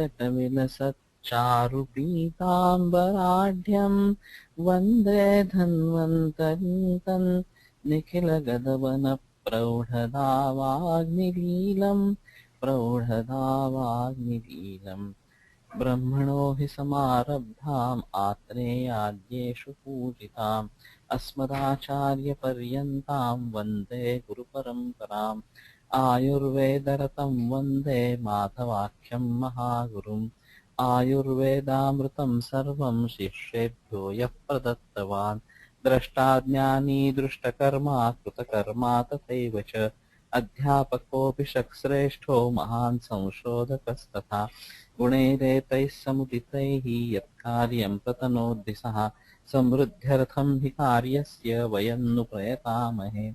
तटविलसच्चारु पीताम्बराढ्यं वन्दे धन्वन्तरीं निखिलगदवन प्रौढदावाग्निलीलम् ब्रह्मणो हि समारब्धाम् आत्रेयाद्येषु पूजिताम् अस्मदाचार्यपर्यन्तां वन्दे गुरुपरम्पराम् आयुर्वेदरतं वन्दे माधवाख्यं महागुरुम् आयुर्वेदामृतं सर्वं शिष्येभ्यो यः प्रदत्तवान् द्रष्टाज्ञानी दृष्टकर्मा कृतकर्मा तथैव च अध्यापकोऽपि श्रेष्ठो महान् संशोधकस्तथा गुणैरेतैः समुदितैः यत्कार्यं प्रतनोति सः समृद्ध्यर्थं हि कार्यस्य वयं नु प्रयतामहे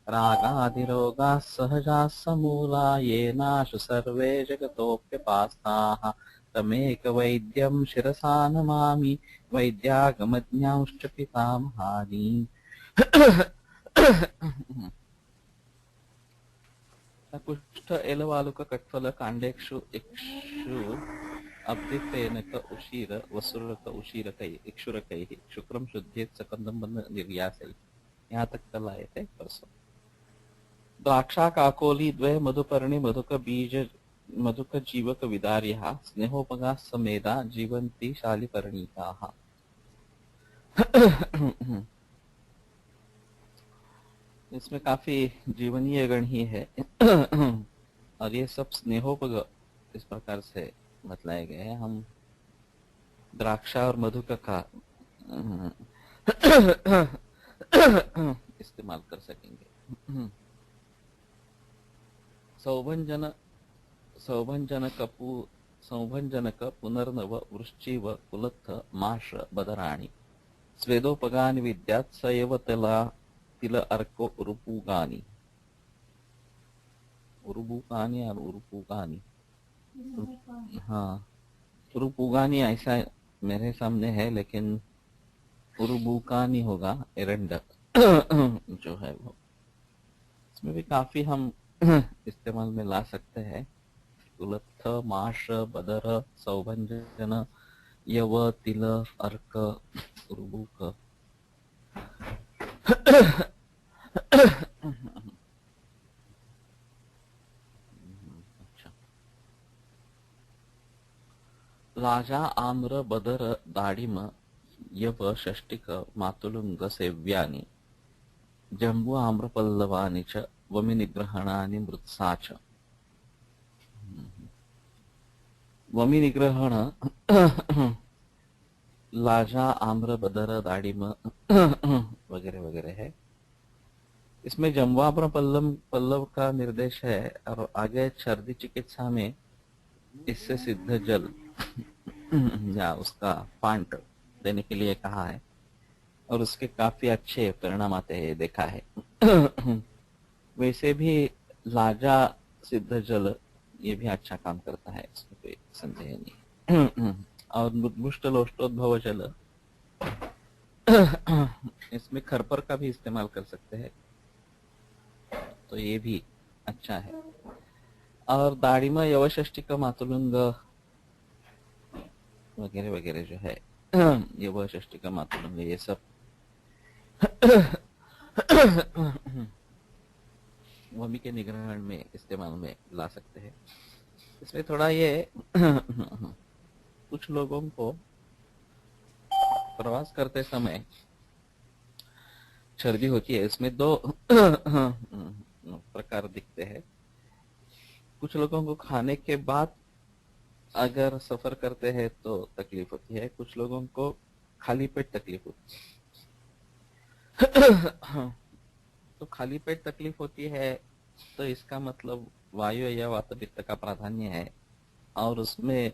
रागादिरोगाः सहजाः समूला येनाशु सर्वे जगतोऽप्यपास्ताः तमेकवैद्यं शिरसा नमामि वैद्यागमज्ञांश्च पितामहानि कुष्ठ एलवालुक कट्फल कांडेक्षु इक्षु अब्दिफेनक उशीर वसुरक उशीरकै इक्षुरकै शुक्रम शुद्धेत सकंदम बंद निर्यासै। यहाँ तक कल आए थे परसों। द्राक्षा काकोली द्वय मधुपर्णी मधुक बीज मधुक जीवक विदार्यः स्नेहोपगा समेदा जीवंती शालिपर्णिकाः। इसमें काफी जीवनीय गण ही है और ये सब स्नेहोपग इस प्रकार से बतलाए गए हैं। हम द्राक्षा और मधुक का इस्तेमाल कर सकेंगे। सौभंजनक पुनर्नव वृश्चिव कुलत्थ माश बदराणि स्वेदोपगानि विद्यात् स एव तिल अर्को उरुपूगानी उरुबूकानी और उरुपूगानी। हाँ, उरुपूगानी ऐसा मेरे सामने है, लेकिन उरुबूकानी होगा एरंड जो है वो। इसमें भी काफी हम इस्तेमाल में ला सकते हैं। कुलत्थ माश बदर सौभंजन यव तिल अर्क उरुबूक। लाजा आम्र बदर दाडिम यव षष्टिक मातुलुंग सेव्यानि जंबू आम्र पल्लवानि च वमि निग्रहणानि मृत्सा च। वमि निग्रहण लाजा आम्र बदर दाडिम वगैरह वगैरह है। इसमें जम्वाम्र पल्लव का निर्देश है और आगे सर्दी चिकित्सा में इससे सिद्ध जल या उसका पांट देने के लिए कहा है और उसके काफी अच्छे परिणाम आते हैं, देखा है। वैसे भी लाजा सिद्ध जल ये भी अच्छा काम करता है, इसमें कोई संदेह नहीं। और मुष्ट लोष्टोद्भव जल इसमें खरपर का भी इस्तेमाल कर सकते हैं, तो ये भी अच्छा है। और दाड़िमा यवषष्टिक मातुलुंग वगैरह वगैरह जो है यवषष्टिक मातुलुंग ये सब वमी के निग्रहण में इस्तेमाल में ला सकते हैं। इसमें थोड़ा ये कुछ लोगों को प्रवास करते समय सर्दी होती है। इसमें दो प्रकार दिखते हैं। कुछ लोगों को खाने के बाद अगर सफर करते हैं तो तकलीफ होती है, कुछ लोगों को खाली पेट तकलीफ होती है। तो खाली पेट तकलीफ होती है तो इसका मतलब वायु या वात पित्त का प्राधान्य है और उसमें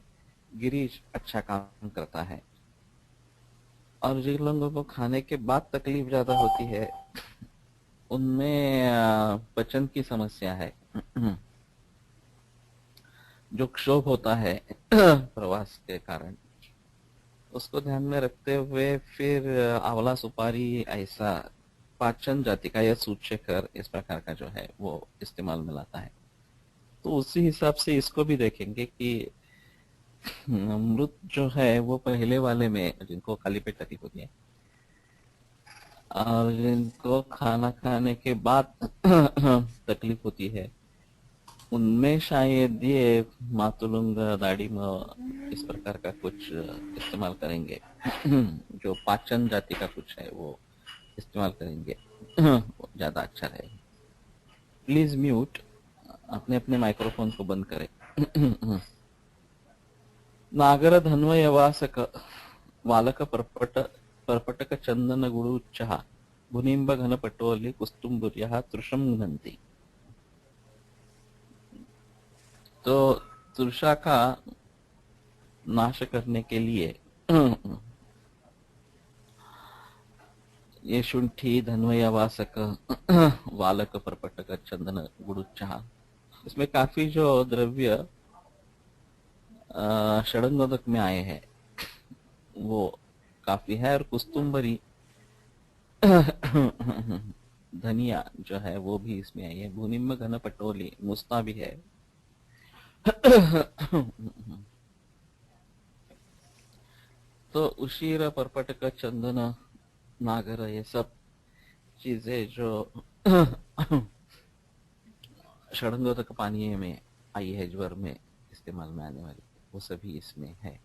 गिरीश अच्छा काम करता है। और जिन लोगों को खाने के बाद तकलीफ ज्यादा होती है उनमें पचन की समस्या है, जो क्षोभ होता है प्रवास के कारण, उसको ध्यान में रखते हुए फिर आंवला सुपारी ऐसा पाचन जाति का या सूचेकर इस प्रकार का जो है वो इस्तेमाल में लाता है। तो उसी हिसाब से इसको भी देखेंगे कि अमृत जो है वो पहले वाले में, जिनको खाली पेट तकलीफ होती है और जिनको खाना खाने के बाद तकलीफ होती है, उनमें शायद ये मातुलुंग दाड़िम इस प्रकार का कुछ इस्तेमाल करेंगे। जो पाचन जाति का कुछ है वो इस्तेमाल करेंगे, वो ज्यादा अच्छा रहेगा। प्लीज म्यूट, अपने अपने माइक्रोफोन को बंद करें। नागर धन्वय वासक वालक पर्पटक चंदन गुडुच्चः भुनिंब घन पटोली कुस्तुम्बुर्यः तृषं घ्नन्ति। तो तृषा का नाश करने के लिए ये शुंठी धन्वय वासक वालक पर्पटक चंदन गुडुच्चः, इसमें काफी जो द्रव्य षडंगोदक में आए हैं वो काफी है। और कुस्तुम्बरी धनिया जो है वो भी इसमें आई है। भूनिम्ब घन पटोली मुस्ता भी है। तो उशीर पर्पटक चंदन नागर ये सब चीजें जो षडंगोदक पानी में आई है, ज्वर में इस्तेमाल में आने वाली, वो सभी इसमें है।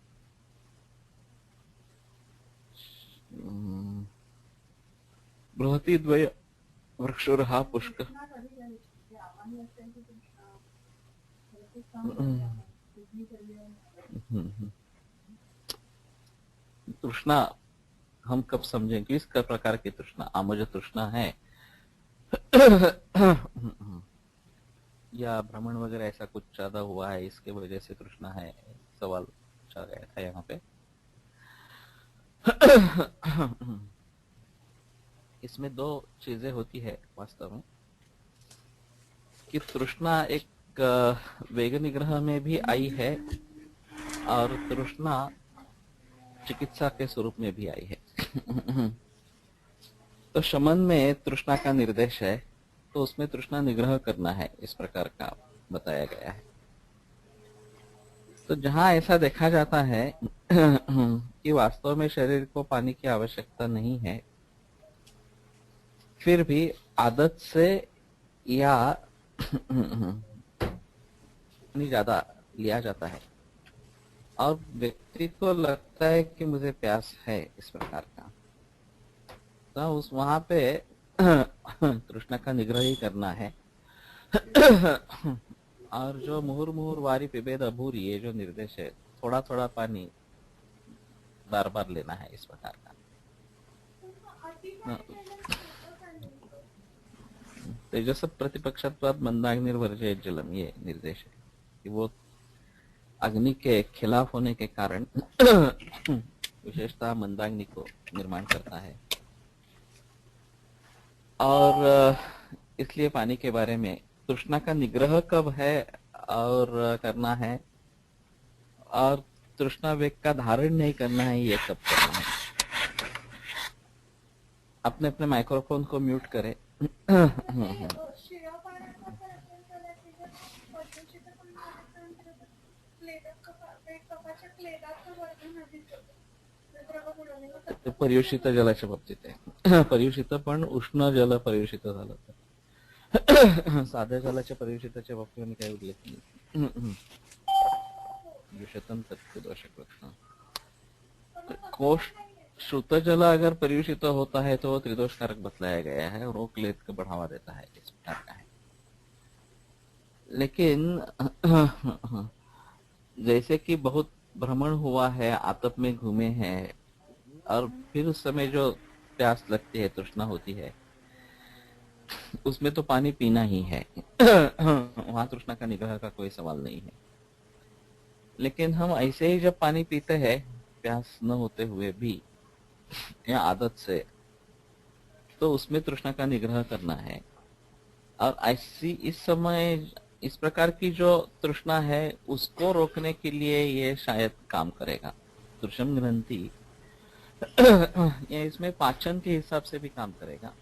बृहति द्वय वृक्षोरहा पुष्क। तृष्णा हम कब समझें किस प्रकार की तृष्णा? आमुज तृष्णा है या भ्रमण वगैरह ऐसा कुछ ज्यादा हुआ है इसके वजह से तृष्णा है? सवाल चल गया था यहाँ पे। इसमें दो चीजें होती है वास्तव में, कि तृष्णा एक वेग निग्रह में भी आई है और तृष्णा चिकित्सा के स्वरूप में भी आई है। तो शमन में तृष्णा का निर्देश है, तो उसमें तृष्णा निग्रह करना है, इस प्रकार का बताया गया है। तो जहां ऐसा देखा जाता है कि वास्तव में शरीर को पानी की आवश्यकता नहीं है, फिर भी आदत से या पानी ज्यादा लिया जाता है और व्यक्ति को लगता है कि मुझे प्यास है इस प्रकार का, तो उस वहां पे तृष्णा का निग्रह ही करना है। और जो मुहुर मुहुर वारी पिबेद अभूरी, ये जो निर्देश है, थोड़ा थोड़ा पानी बार बार लेना है, इस प्रकार का। तेजस प्रतिपक्षत्वाद मंदाग्निर्वर्जय जलम, ये निर्देश है कि वो अग्नि के खिलाफ होने के कारण विशेषतः मंदाग्नि को निर्माण करता है। और इसलिए पानी के बारे में तृष्णा का निग्रह कब है और करना है, और तृष्णा वेग का धारण नहीं करना है, ये कब करना है। अपने अपने माइक्रोफोन को म्यूट करें। पर्युषित जलाच्या बाबतीत आहे। पर्युषित पण उष्ण जल पर्युषित झालं तर, साध्या जलाच्या पर्युषिताच्या बाबतीत काही उल्लेख नाही। द्विशतम तत्त्वदोषक कोश शुद्ध जल अगर पर्युषित होता है तो त्रिदोष कारक बतलाया गया है और वो क्लेद को बढ़ावा देता है, इस प्रकार का है। लेकिन जैसे कि बहुत भ्रमण हुआ है, आतप में घूमे हैं और फिर उस समय जो प्यास लगती है, तृष्णा होती है, उसमें तो पानी पीना ही है। वहां तृष्णा का निग्रह का कोई सवाल नहीं है। लेकिन हम ऐसे ही जब पानी पीते हैं प्यास न होते हुए भी या आदत से, तो उसमें तृष्णा का निग्रह करना है। और ऐसी इस समय इस प्रकार की जो तृष्णा है उसको रोकने के लिए ये शायद काम करेगा। तृषम ग्रंथि ये इसमें पाचन के हिसाब से भी काम करेगा।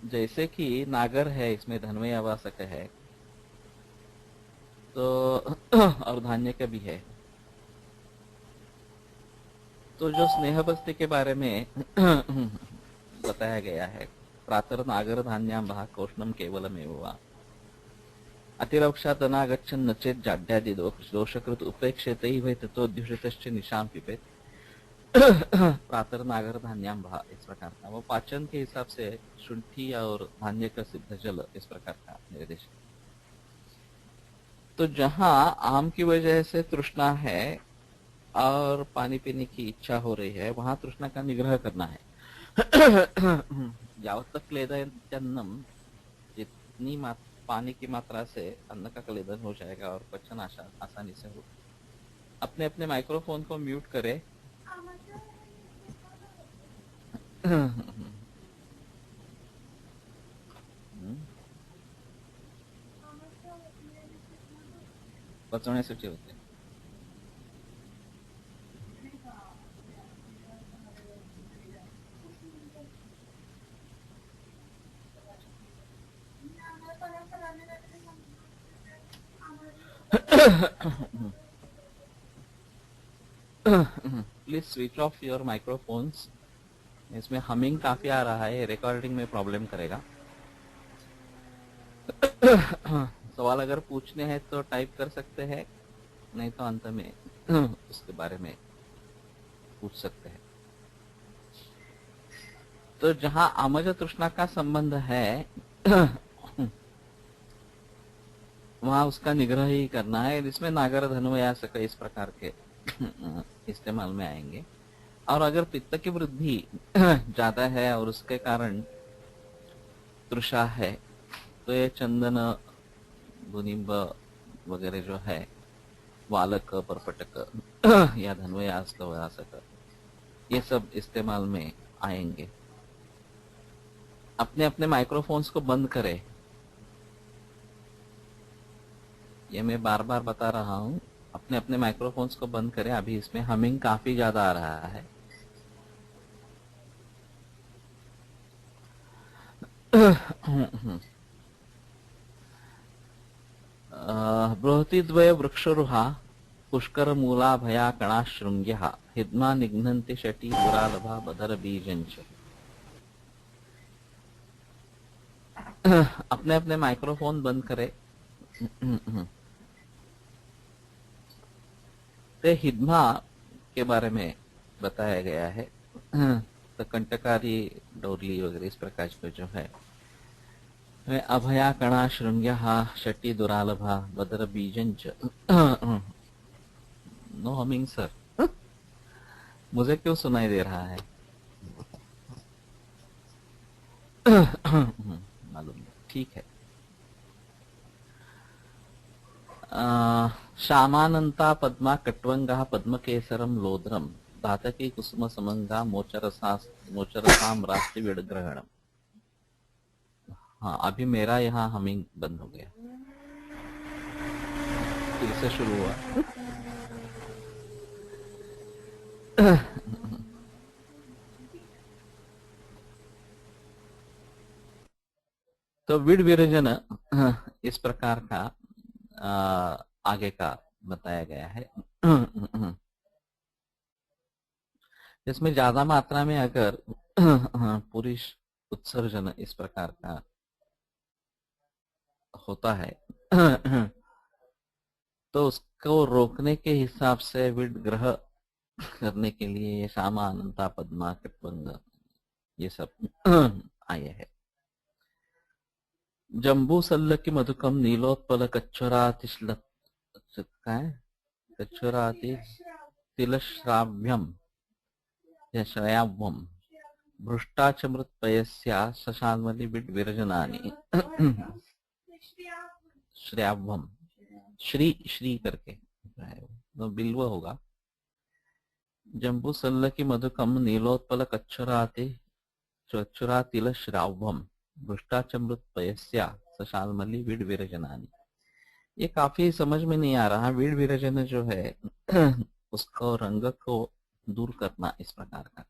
जैसे कि नागर है, इसमें धन्वय आवासक है, तो और धान्य का भी है। तो जो स्नेह बस्ती के बारे में बताया गया है, प्रातर नागर धान्यां भा कोष्णम केवलमेव वा अतिरक्षात् अनागच्छन् न चेत् जाड्यादि दोषकृत उपेक्षेत ही तत्वोद्युषितश्च निशाम पिपेत। प्रातर नागर धान्यां भा, इस प्रकार का वो पाचन के हिसाब से शुंठी और धान्य का सिद्ध जल, इस प्रकार का निर्देश। तो जहां आम की वजह से तृष्णा है और पानी पीने की इच्छा हो रही है, वहां तृष्णा का निग्रह करना है। यावत तक क्लेदयन्त्यन्नम, जितनी पानी की मात्रा से अन्न का क्लेदन हो जाएगा और पचन आसानी से हो। अपने अपने माइक्रोफोन को म्यूट करें। पचवण्यासाठी होते. Please switch off your microphones. इसमें हमिंग काफी आ रहा है, रिकॉर्डिंग में प्रॉब्लम करेगा। सवाल अगर पूछने हैं तो टाइप कर सकते हैं, नहीं तो अंत में उसके बारे में पूछ सकते हैं। तो जहां आमज तृष्णा का संबंध है वहां उसका निग्रह ही करना है। इसमें नागर धन्वयासक इस प्रकार के इस्तेमाल में आएंगे। और अगर पित्त की वृद्धि ज्यादा है और उसके कारण तृषा है, तो ये चंदन, गुनिंब वगैरह जो है, वालक, परपटक या धन्वयासक, ये सब इस्तेमाल में आएंगे। अपने अपने माइक्रोफोन्स को बंद करें। ये मैं बार बार बता रहा हूं, अपने अपने माइक्रोफोन्स को बंद करें। अभी इसमें हमिंग काफी ज्यादा आ रहा है। बृहतिद्वय वृक्षरुहा पुष्कर मूला भया कणा श्रृंग्यः हिद्मा निघ्नन्ति शटी दुरालभा बदर बीजंच। अपने अपने माइक्रोफोन बंद करें। ते हिद्मा के बारे में बताया गया है। तो कंटकारी, डोरली वगैरह इस प्रकार के जो है, अभया कणा श्रृंग्यः शटी दुरालभा बदर बीजंच। No humming sir. मुझे क्यों सुनाई दे रहा है? मालूम नहीं, ठीक है। श्यामानंता पद्मा कट्वंगा पद्मकेसरम लोद्रम धातकी कुसुम समंगा मोचरसाम राष्ट्रीय विडग्रहणम। हाँ, अभी मेरा यहाँ हमिंग बंद हो गया, फिर से शुरू हुआ। तो विड विरजन इस प्रकार का आगे का बताया गया है। इसमें ज्यादा मात्रा में अगर पुरुष उत्सर्जन इस प्रकार का होता है तो उसको रोकने के हिसाब से विड ग्रह करने के लिए ये श्यामा अनंता पद्मा कटबंग ये सब आए हैं। जम्बू सल्लकी मधुकम नीलोत्पल कच्छराति तिलश्राव्यम या श्रयाव्यम भृष्टाचमृतपयस्या शशान्मलि विरजनानि। श्रयाव्यम, श्री करके तो बिल्व होगा। जम्बू सल्लकी मधुकम नीलोत्पल कच्छरा तिलश्राव्यम भृष्टाचमृतपयस्या शशान्मलि विरजनानि। ये काफी समझ में नहीं आ रहा। विड विरजन जो है उसको रंग को दूर करना इस प्रकार का।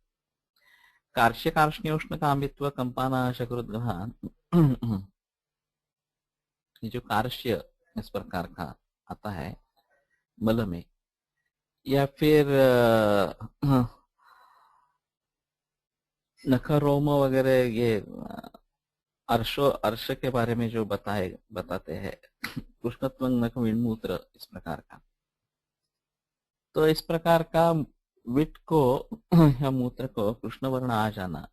कार्श्य कार्ष्ण्योष्ण कामित्व कंपानाशकृद्गहान, ये जो कार्श्य इस प्रकार का आता है मल में, या फिर नख रोम वगैरह, ये अर्श के बारे में जो बताते हैं कृष्णत्व नख विणमूत्र, इस प्रकार का। तो इस प्रकार का विट को या मूत्र को कृष्ण वर्ण आ जाना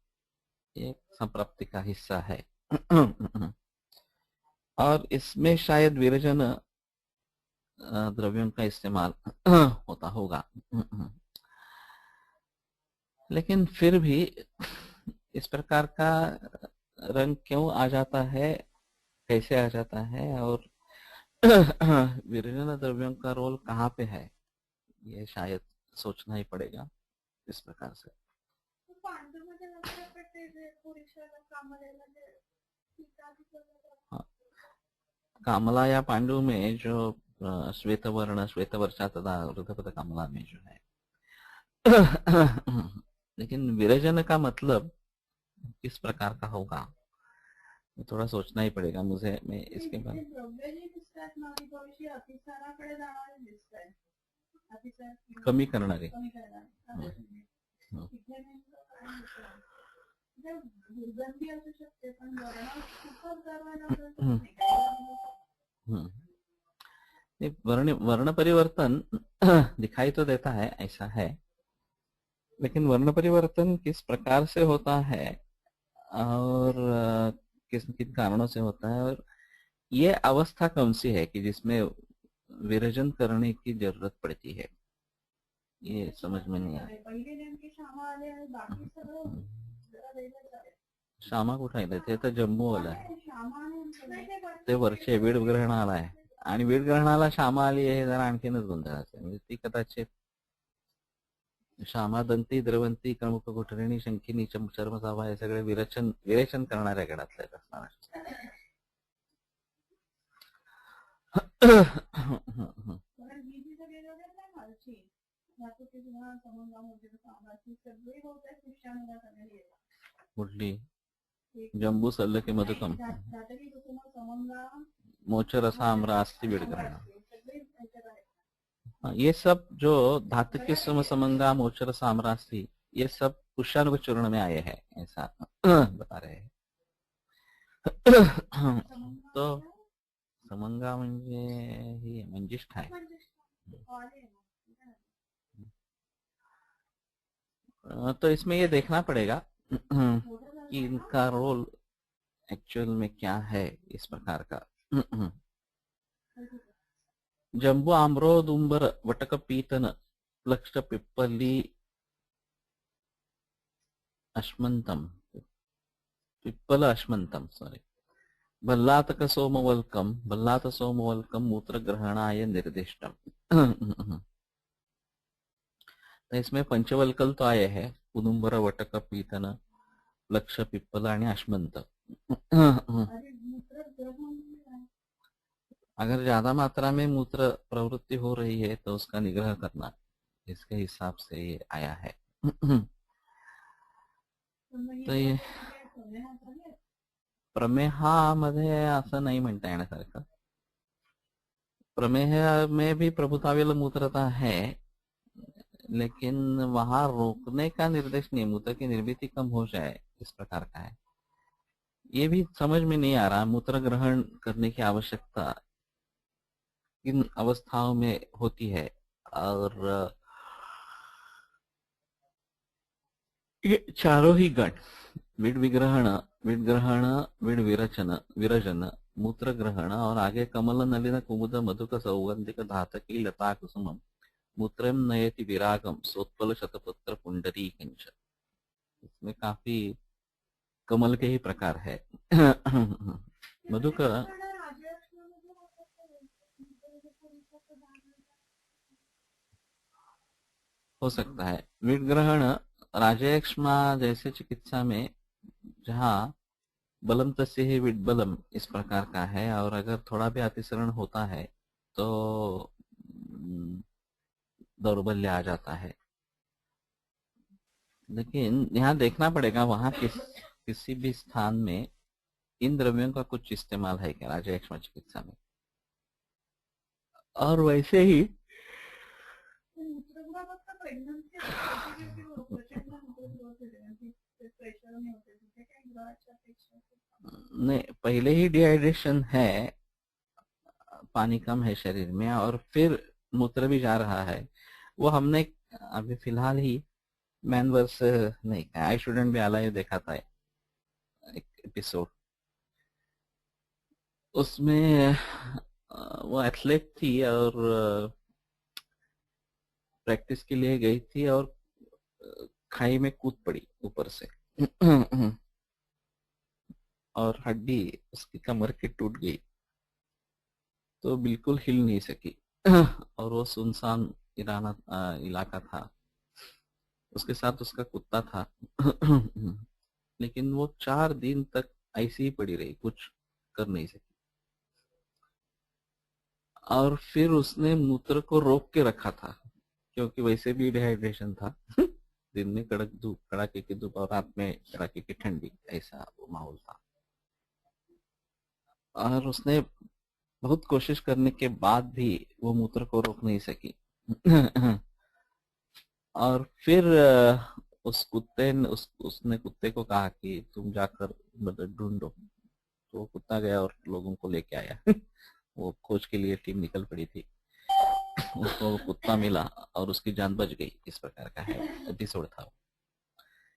एक संप्राप्ति का हिस्सा है। और इसमें शायद विरजन द्रव्यों का इस्तेमाल होता होगा। लेकिन फिर भी इस प्रकार का रंग क्यों आ जाता है, कैसे आ जाता है, और विरजन द्रव्यों का रोल कहाँ पे है, ये शायद सोचना ही पड़ेगा इस प्रकार से। हाँ, कामला या पांडु में जो श्वेत वर्ण, श्वेत वर्षा तथा वृद्धपद कामला में जो है लेकिन विरजन का मतलब किस प्रकार का होगा, थोड़ा सोचना ही पड़ेगा मुझे। मैं इसके बारे कमी करणारे वर्ण परिवर्तन दिखाई तो देता है, ऐसा है, लेकिन वर्ण परिवर्तन किस प्रकार से होता है और किस किन कारणों से होता है, और ये अवस्था कौन सी है कि जिसमें विरजन करने की जरूरत पड़ती है, ये समझ में नहीं आया। श्यामा कुठे आहे, ते तर जम्मूवाला आहे, ते वरचे वीडग्रहणाला आहे, आणि वीडग्रहणाला श्यामा आली आहे, जरा आणखीनच गोंधळाचं, म्हणजे ती कदाचित श्यामा दंती द्रवंती क्रमुक कुठरिणी शंखिनी चर्मसाभा हे सगळे विरेचन करणाऱ्या गडातले असणार। कुठली जम्बू सल्ल के मधुकम, मोचरसा आम्रास्ति वीडग्रहण, ये सब जो धातुकी समंगा मोचर साम्रास्ति, ये सब पुष्यानुग चूर्ण में आए हैं, ऐसा बता रहे हैं। तो समंगा म्हणजे ही मंजिष्ठ है। तो इसमें ये देखना पड़ेगा कि इनका रोल एक्चुअल में क्या है, इस प्रकार का। जम्बू आम्रोदुंबर वटक पीतन लक्ष पिप्पली अश्मंतम, पिप्पल अश्मंतम, सॉरी, भल्लातक सोमवल्कम, भल्लात सोमवल्कम मूत्र ग्रहणाय निर्दिष्टम। तो इसमें पंचवल्कल तो आए हैं, उदुंबर वटक पीतन लक्ष पिप्पल आणि अश्मंत। अगर ज्यादा मात्रा में मूत्र प्रवृत्ति हो रही है तो उसका निग्रह करना, इसके हिसाब से ये आया है। तो ये प्रमेहामध्ये असं नाही म्हणता येण्यासारखं, प्रमेह में भी प्रभुतावेल मूत्रता है, लेकिन वहां रोकने का निर्देश नहीं, मूत्र की निर्मिति कम हो जाए, इस प्रकार का है। ये भी समझ में नहीं आ रहा, मूत्र ग्रहण करने की आवश्यकता किन अवस्थाओं में होती है, और ये चारों ही गण, विड विग्रहण, विड ग्रहण, विड विरचन, विरजन, मूत्र ग्रहण, और आगे कमल नलिन कुमुद मधुक सौगंधिक धातकी लता कुसुम मूत्रम नयति विरागम सोत्पल शतपुत्र पुंडरी कंच, इसमें काफी कमल के ही प्रकार है। मधुक हो सकता है, विड ग्रहण राजयक्ष्मा जैसे चिकित्सा में जहाँ बलम तस्य ही विडबलम, इस प्रकार का है, और अगर थोड़ा भी अतिसरण होता है तो दौर्बल्य आ जाता है। लेकिन यहाँ देखना पड़ेगा वहां किसी भी स्थान में इन द्रव्यों का कुछ इस्तेमाल है क्या राजयक्ष्मा चिकित्सा में, और वैसे ही नहीं, पहले ही डिहाइड्रेशन है, पानी कम है शरीर में और फिर मूत्र भी जा रहा है, वो हमने अभी फिलहाल ही मैन वर्स नहीं, आई स्टूडेंट भी आला देखा था एक एपिसोड। उसमें वो एथलीट थी और प्रैक्टिस के लिए गई थी और खाई में कूद पड़ी ऊपर से और हड्डी उसकी कमर की टूट गई, तो बिल्कुल हिल नहीं सकी और वो सुनसान इलाका था, उसके साथ उसका कुत्ता था लेकिन वो 4 दिन तक ऐसी ही पड़ी रही, कुछ कर नहीं सकी और फिर उसने मूत्र को रोक के रखा था, क्योंकि वैसे भी डिहाइड्रेशन था दिन में कड़क धूप, कड़ाके की धूप और रात में कड़ाके की ठंडी, ऐसा वो माहौल था। और उसने बहुत कोशिश करने के बाद भी वो मूत्र को रोक नहीं सकी और फिर उस कुत्ते ने उसने कुत्ते को कहा कि तुम जाकर मदद ढूंढो, तो वो कुत्ता गया और लोगों को लेके आया वो खोज के लिए टीम निकल पड़ी थी, उसको कुत्ता मिला और उसकी जान बच गई। इस प्रकार का है एपिसोड था।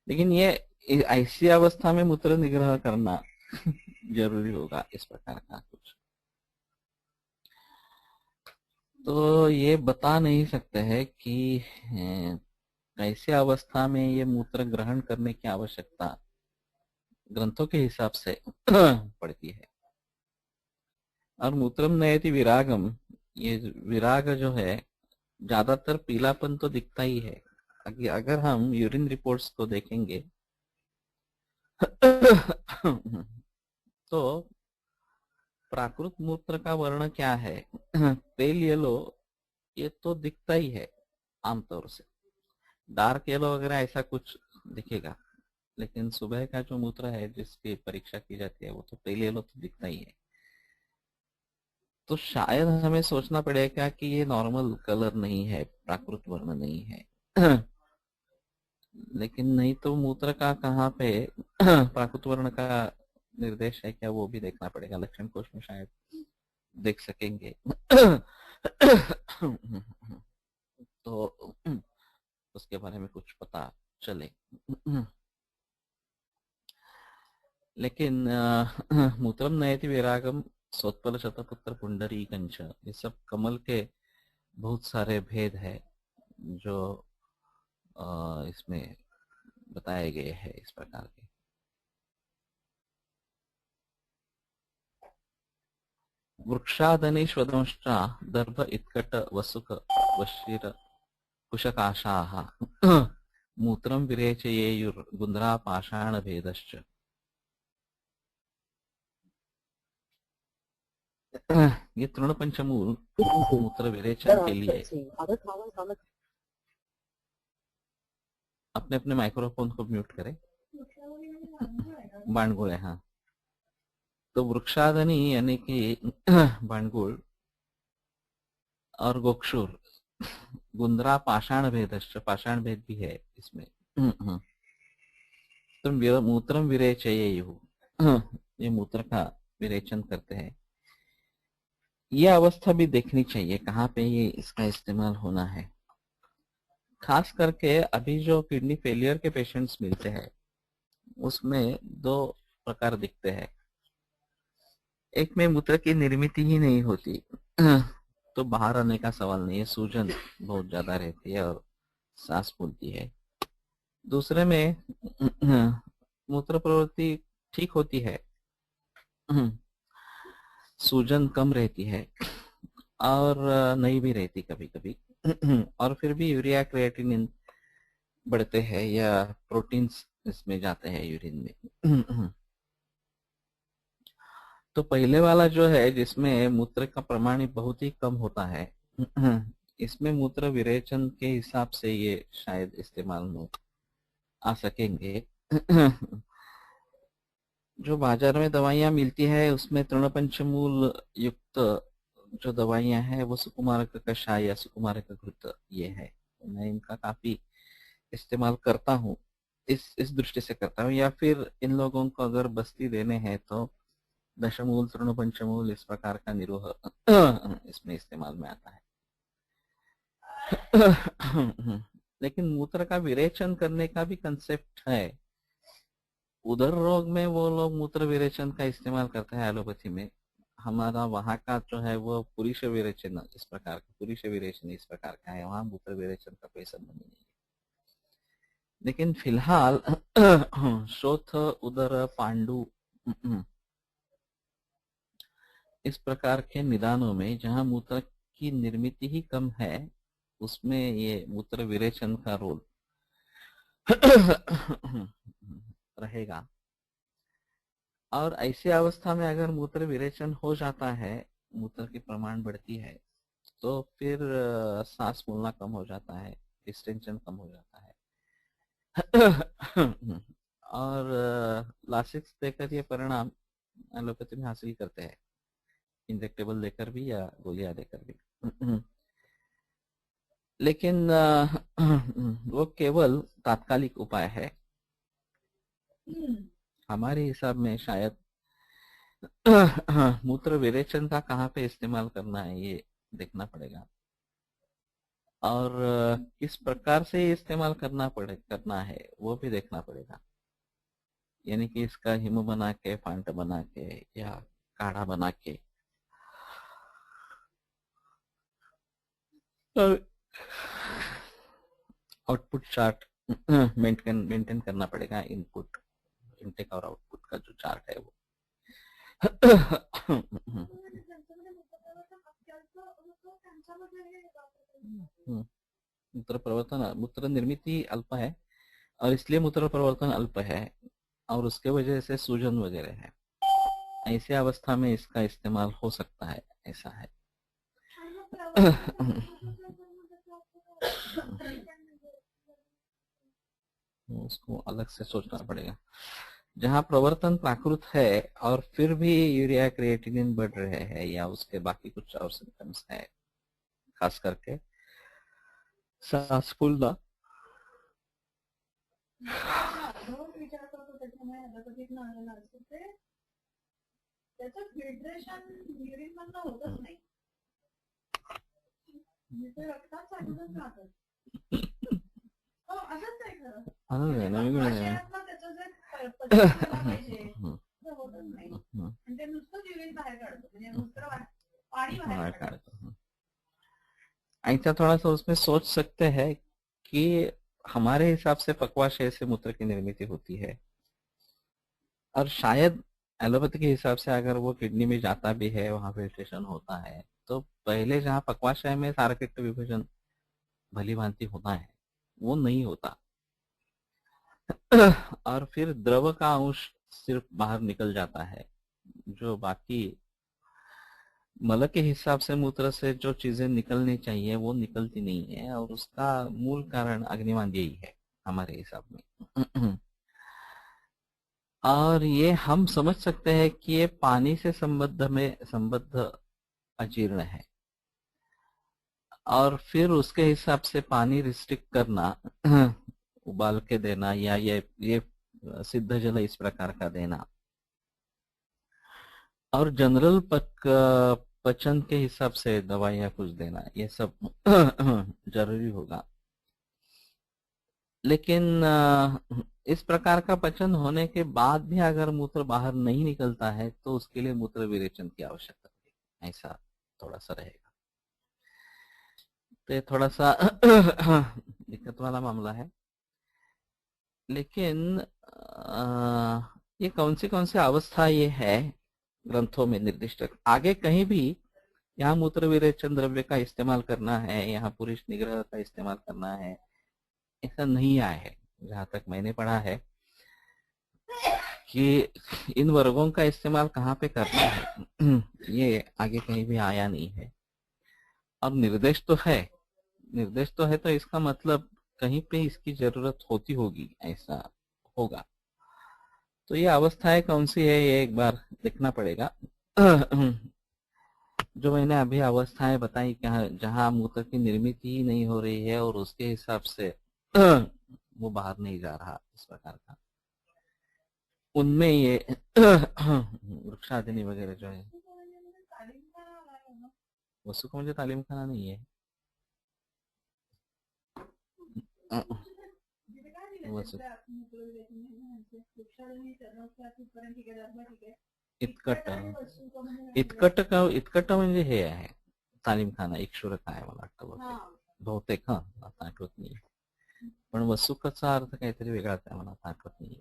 लेकिन ये ऐसी अवस्था में मूत्र निग्रह करना जरूरी होगा, इस प्रकार का कुछ तो ये बता नहीं सकते हैं कि कैसे अवस्था में ये मूत्र ग्रहण करने की आवश्यकता ग्रंथों के हिसाब से पड़ती है। और मूत्रम नयति विरागम, ये विराग जो है ज्यादातर पीलापन तो दिखता ही है। अगर हम यूरिन रिपोर्ट्स को देखेंगे तो प्राकृत मूत्र का वर्ण क्या है पेल येलो, ये तो दिखता ही है आमतौर से, डार्क येलो वगैरह ऐसा कुछ दिखेगा, लेकिन सुबह का जो मूत्र है जिसकी परीक्षा की जाती है वो तो पेल येलो तो दिखता ही है। तो शायद हमें सोचना पड़ेगा कि ये नॉर्मल कलर नहीं है, प्राकृत वर्ण नहीं है लेकिन नहीं तो मूत्र का कहाँ पे प्राकृत वर्ण का निर्देश है क्या, वो भी देखना पड़ेगा, लक्षण कोश में शायद देख सकेंगे तो उसके बारे में कुछ पता चले लेकिन मूत्रम नयति वैरागम सोत्पल शतपुत्र पुंडरी कंच, ये सब कमल के बहुत सारे भेद है जो इसमें बताए गए हैं इस प्रकार के। वृक्षादनीश्वदंष्टा दर्भ इत्कट वसुक वशिर कुशकाशाः मूत्रं विरेचयेयुर्गुन्द्रा पाषाण भेदश्च। ये तृण पंचमूल मूत्र विरेचन के लिए अपने अपने माइक्रोफोन को म्यूट करें। बाणगुल है, हाँ। तो वृक्षादनी यानी कि बाणगुल और गोक्षुर, गुंद्रा पाषाण भेद, पाषाण भेद भी है इसमें। तो मूत्रम विरेचयेयुः, ये मूत्र का विरेचन करते हैं। ये अवस्था भी देखनी चाहिए कहाँ पे ये इसका इस्तेमाल होना है। खास करके अभी जो किडनी फेलियर के पेशेंट्स मिलते हैं उसमें दो प्रकार दिखते हैं। एक में मूत्र की निर्मित ही नहीं होती तो बाहर आने का सवाल नहीं है, सूजन बहुत ज्यादा रहती है और सांस फूलती है। दूसरे में मूत्र प्रवृत्ति ठीक होती है, सूजन कम रहती है और नहीं भी रहती कभी कभी और फिर भी यूरिया क्रिएटिनिन बढ़ते हैं या प्रोटीन्स इसमें जाते हैं यूरिन में तो पहले वाला जो है जिसमें मूत्र का प्रमाण बहुत ही कम होता है इसमें मूत्र विरेचन के हिसाब से ये शायद इस्तेमाल में आ सकेंगे जो बाजार में दवाइयां मिलती है उसमें तृणपंचमूल युक्त जो दवाइयां हैं वो सुकुमारक कषाय या सुकुमारक घृत ये है, तो मैं इनका काफी इस्तेमाल करता हूँ, इस दृष्टि से करता हूँ। या फिर इन लोगों को अगर बस्ती देने हैं तो दशमूल तृण पंचमूल इस प्रकार का निरोह इसमें इस्तेमाल में आता है। लेकिन मूत्र का विरेचन करने का भी कंसेप्ट है। उदर रोग में वो लोग मूत्र विरेचन का इस्तेमाल करते हैं एलोपैथी में। हमारा वहां का जो है वो पुरुष विरेचन इस प्रकार का, पुरुष विरेचन इस प्रकार का है, वहां मूत्र विरेचन का कोई संबंध नहीं है। लेकिन फिलहाल शोथ, उदर, पांडु इस प्रकार के निदानों में जहां मूत्र की निर्मित ही कम है, उसमें ये मूत्र विरेचन का रोल रहेगा। और ऐसी अवस्था में अगर मूत्र विरेचन हो जाता है, मूत्र की प्रमाण बढ़ती है, तो फिर सांस फूलना कम हो जाता है, डिस्टेंशन कम हो जाता है। और लासिक्स देकर ये परिणाम एलोपैथी में हासिल करते हैं, इंजेक्टेबल देकर भी या गोलियां देकर भी। लेकिन वो केवल तात्कालिक उपाय है। हमारे हिसाब में शायद मूत्र विरेचन का कहाँ पे इस्तेमाल करना है ये देखना पड़ेगा, और किस प्रकार से इस्तेमाल करना है वो भी देखना पड़ेगा। यानी कि इसका हिम बना के, फांट बना के या काढ़ा बना के, आउटपुट चार्ट मेंटेन करना पड़ेगा। इनपुट, इनटेक और आउटपुट का जो चार्ट है वो। मूत्र प्रवर्तन, मूत्र निर्मित अल्प है और इसलिए मूत्र प्रवर्तन अल्प है और उसके वजह से सूजन वगैरह है। ऐसी अवस्था में इसका इस्तेमाल हो सकता है, ऐसा है। उसको अलग से सोचना पड़ेगा। जहां प्रवर्तन प्राकृत है और फिर भी यूरिया क्रिएटिनिन बढ़ रहे हैं या उसके बाकी कुछ और सिम्टम्स है, खास करके सांस फूलना, ऐसा थोड़ा सा उसमें सोच सकते हैं कि हमारे हिसाब से पक्वाशय से मूत्र की निर्मित होती है, और शायद एलोपैथी के हिसाब से अगर वो किडनी में जाता भी है, वहां फिल्ट्रेशन होता है, तो पहले जहाँ पक्वाशय में सारकृत विभाजन भली भांति होना है वो नहीं होता, और फिर द्रव का अंश सिर्फ बाहर निकल जाता है। जो बाकी मल के हिसाब से मूत्र से जो चीजें निकलनी चाहिए वो निकलती नहीं है, और उसका मूल कारण अग्निमान यही है हमारे हिसाब में। और ये हम समझ सकते हैं कि ये पानी से संबद्ध अजीर्ण है, और फिर उसके हिसाब से पानी रिस्ट्रिक्ट करना, उबाल के देना या ये सिद्ध जल इस प्रकार का देना, और जनरल पचन के हिसाब से दवाइयां कुछ देना, ये सब जरूरी होगा। लेकिन इस प्रकार का पचन होने के बाद भी अगर मूत्र बाहर नहीं निकलता है तो उसके लिए मूत्र विरेचन की आवश्यकता है, ऐसा थोड़ा सा रहेगा। तो ये थोड़ा सा दिक्कत वाला मामला है। लेकिन ये कौन सी अवस्था ये है ग्रंथों में निर्दिष्ट, आगे कहीं भी यहाँ मूत्र विरेचन द्रव्य का इस्तेमाल करना है, यहाँ पुरुष निग्रह का इस्तेमाल करना है, ऐसा नहीं आया है। जहां तक मैंने पढ़ा है कि इन वर्गों का इस्तेमाल कहाँ पे करना है ये आगे कहीं भी आया नहीं है। और निर्देश तो है, तो इसका मतलब कहीं पे इसकी जरूरत होती होगी, ऐसा होगा। तो ये अवस्थाएं कौन सी है ये एक बार देखना पड़ेगा। जो मैंने अभी अवस्थाएं बताई क्या जहां मूत्र की निर्मित ही नहीं हो रही है और उसके हिसाब से वो बाहर नहीं जा रहा इस प्रकार का, उनमें ये वृक्षादिनी वगैरह जो है। वसु का म्हणजे तालीम खाना नहीं है। वसु इतकट इतकट म्हणजे हे आहे तालीमखाना इक्षुरक आहे मला वाटतं बहुतेक आता आठवत नाही, पण वसुकाचा अर्थ काहीतरी वेगळाच आहे मला आता आठवत नाही.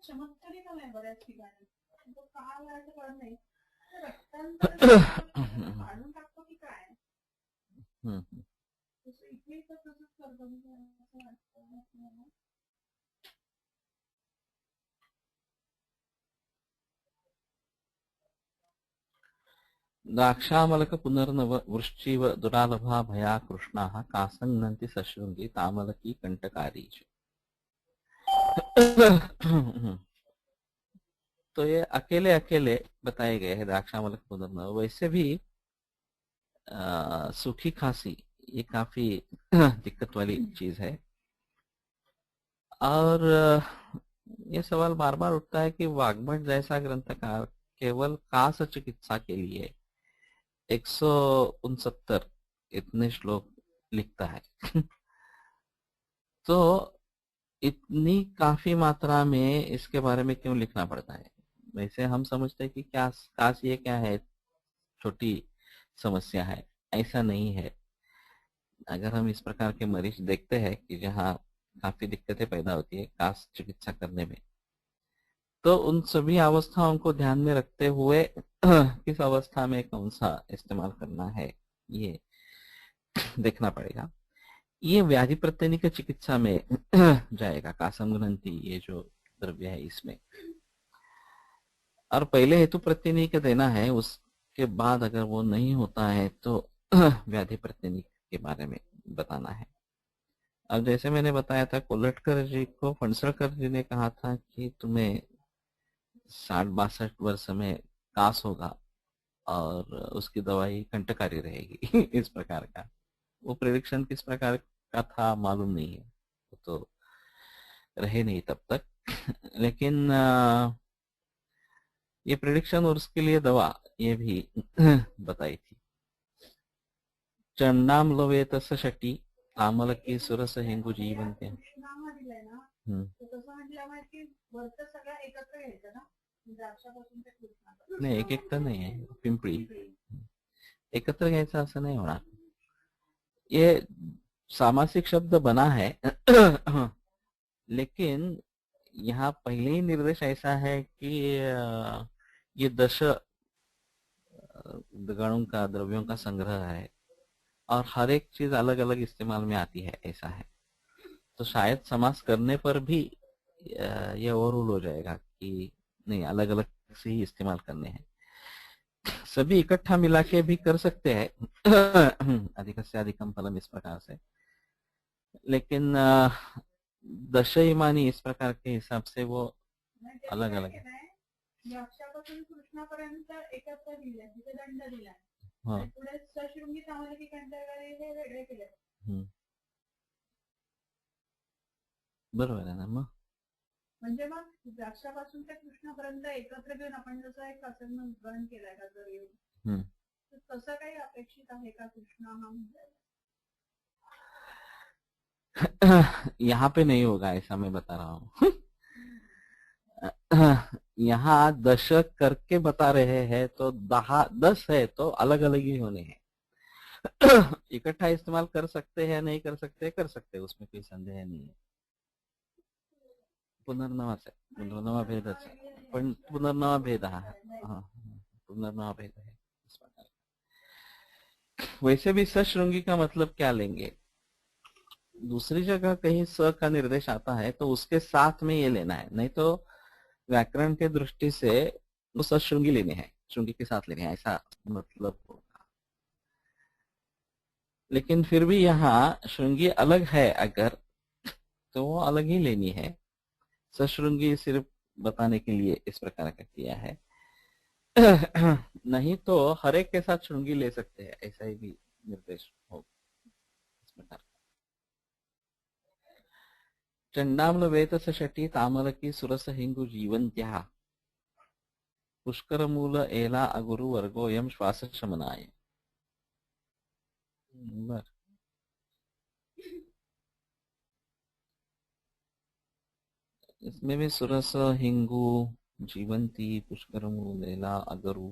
चमत्कारिक आलाय बऱ्याच ठिकाणी, काय कळत नाही काढून टाकतो की काय इथे तर तसंच करतो द्राक्षामलक पुनर्नव वृश्चिव दुरालभा भया कृष्णाः कासंगनन्ति सशृंगी तामलकी कंटकारी. तो ये अकेले अकेले बताए गए हैं द्राक्षामलक पुनर्नव. वैसे भी सूखी खांसी ये काफी दिक्कत वाली चीज है. और ये सवाल बार बार उठता है कि वाग्भट जैसा ग्रंथकार केवल कास चिकित्सा के लिए 169 इतने श्लोक लिखता है. तो इतनी काफी मात्रा में इसके बारे में क्यों लिखना पड़ता है? वैसे हम समझते हैं कि क्या कास ये क्या है, छोटी समस्या है. ऐसा नहीं है. अगर हम इस प्रकार के मरीज देखते हैं कि जहाँ काफी दिक्कतें पैदा होती है कास चिकित्सा करने में, तो उन सभी अवस्थाओं को ध्यान में रखते हुए किस अवस्था में कौन सा इस्तेमाल करना है ये देखना पड़ेगा. ये व्याधि प्रत्यनिक चिकित्सा में जाएगा कासम ग्रंथि ये जो द्रव्य है इसमें. और पहले हेतु प्रत्यनिक देना है, उसके बाद अगर वो नहीं होता है तो व्याधि प्रत्यनिक के बारे में बताना है. अब जैसे मैंने बताया था कोल्हटकर जी को फणसलकर जी ने कहा था कि तुम्हें 60-62 वर्ष में कास होगा और उसकी दवाई कंटकारी रहेगी. इस प्रकार का वो प्रेडिक्शन किस प्रकार का था मालूम नहीं है, तो रहे नहीं तब तक. लेकिन ये प्रेडिक्शन और उसके लिए दवा ये भी बताई थी. चंडाम लवे तस शटी आमल की सुरस हेंगू जीवनते. नाही एक एक तर नाही आहे, पिंपळी एकत्र घ्यायचं असं नाही होणार. ये सामासिक शब्द बना है लेकिन यहाँ पहले ही निर्देश ऐसा है कि ये 10 गणों का द्रव्यों का संग्रह है और हर एक चीज अलग अलग इस्तेमाल में आती है, ऐसा है. तो शायद समास करने पर भी ये ओवररूल हो जाएगा कि नहीं अलग अलग से ही इस्तेमाल करने हैं. सभी इकट्ठा मिला के भी कर सकते हैं अधिक से अधिकम फलम इस प्रकार से, लेकिन दश इमानी इस प्रकार के हिसाब से वो अलग अलग है. कृष्णापर्यंत एकत्र दिले तिथे दंड दिला पुढे सशृंगी तामलकी कंटकारी हे वेगळे केले. बरोबर आहे ना. मग म्हणजे मग द्राक्षापासून ते कृष्णापर्यंत एकत्र घेऊन आपण जसं एक असं गण केलाय का जर तसं काही अपेक्षित आहे का कृष्णा हा म्हणजे यहाँ पे नहीं होगा ऐसा मैं बता रहा हूँ. यहाँ 10 करके बता रहे हैं तो 10 है तो अलग अलग ही होने हैं. इकट्ठा इस्तेमाल कर सकते हैं नहीं कर सकते उसमें कोई संदेह नहीं है. पुनर्नवाच आहे, पुनर्नवा भेदच आहे, पण पुनर्नवा भेद हा पुनर्नवा भेद है. वैसे भी सशृंगी का मतलब क्या लेंगे? दूसरी जगह कहीं स का निर्देश आता है तो उसके साथ में ये लेना है, नहीं तो व्याकरण के दृष्टि से वो सशृंगी लेने हैं, श्रृंगी के साथ लेने हैं, ऐसा मतलब होगा. लेकिन फिर भी यहाँ श्रृंगी अलग है अगर, तो वो अलग ही लेनी है। सश्रृंगी सिर्फ बताने के लिए इस प्रकार का किया है। नहीं तो हर एक के साथ श्रृंगी ले सकते हैं, ऐसा ही भी निर्देश हो इस प्रकार। चंडामल वेतस षटी तामलकी सुरस हिंगु जीवंत्या पुष्कर मूल एला अगुरु वर्गोयम श्वास शमनाय। बर इसमें भी सुरस हिंगु जीवंती पुष्कर मूल एला अगरु।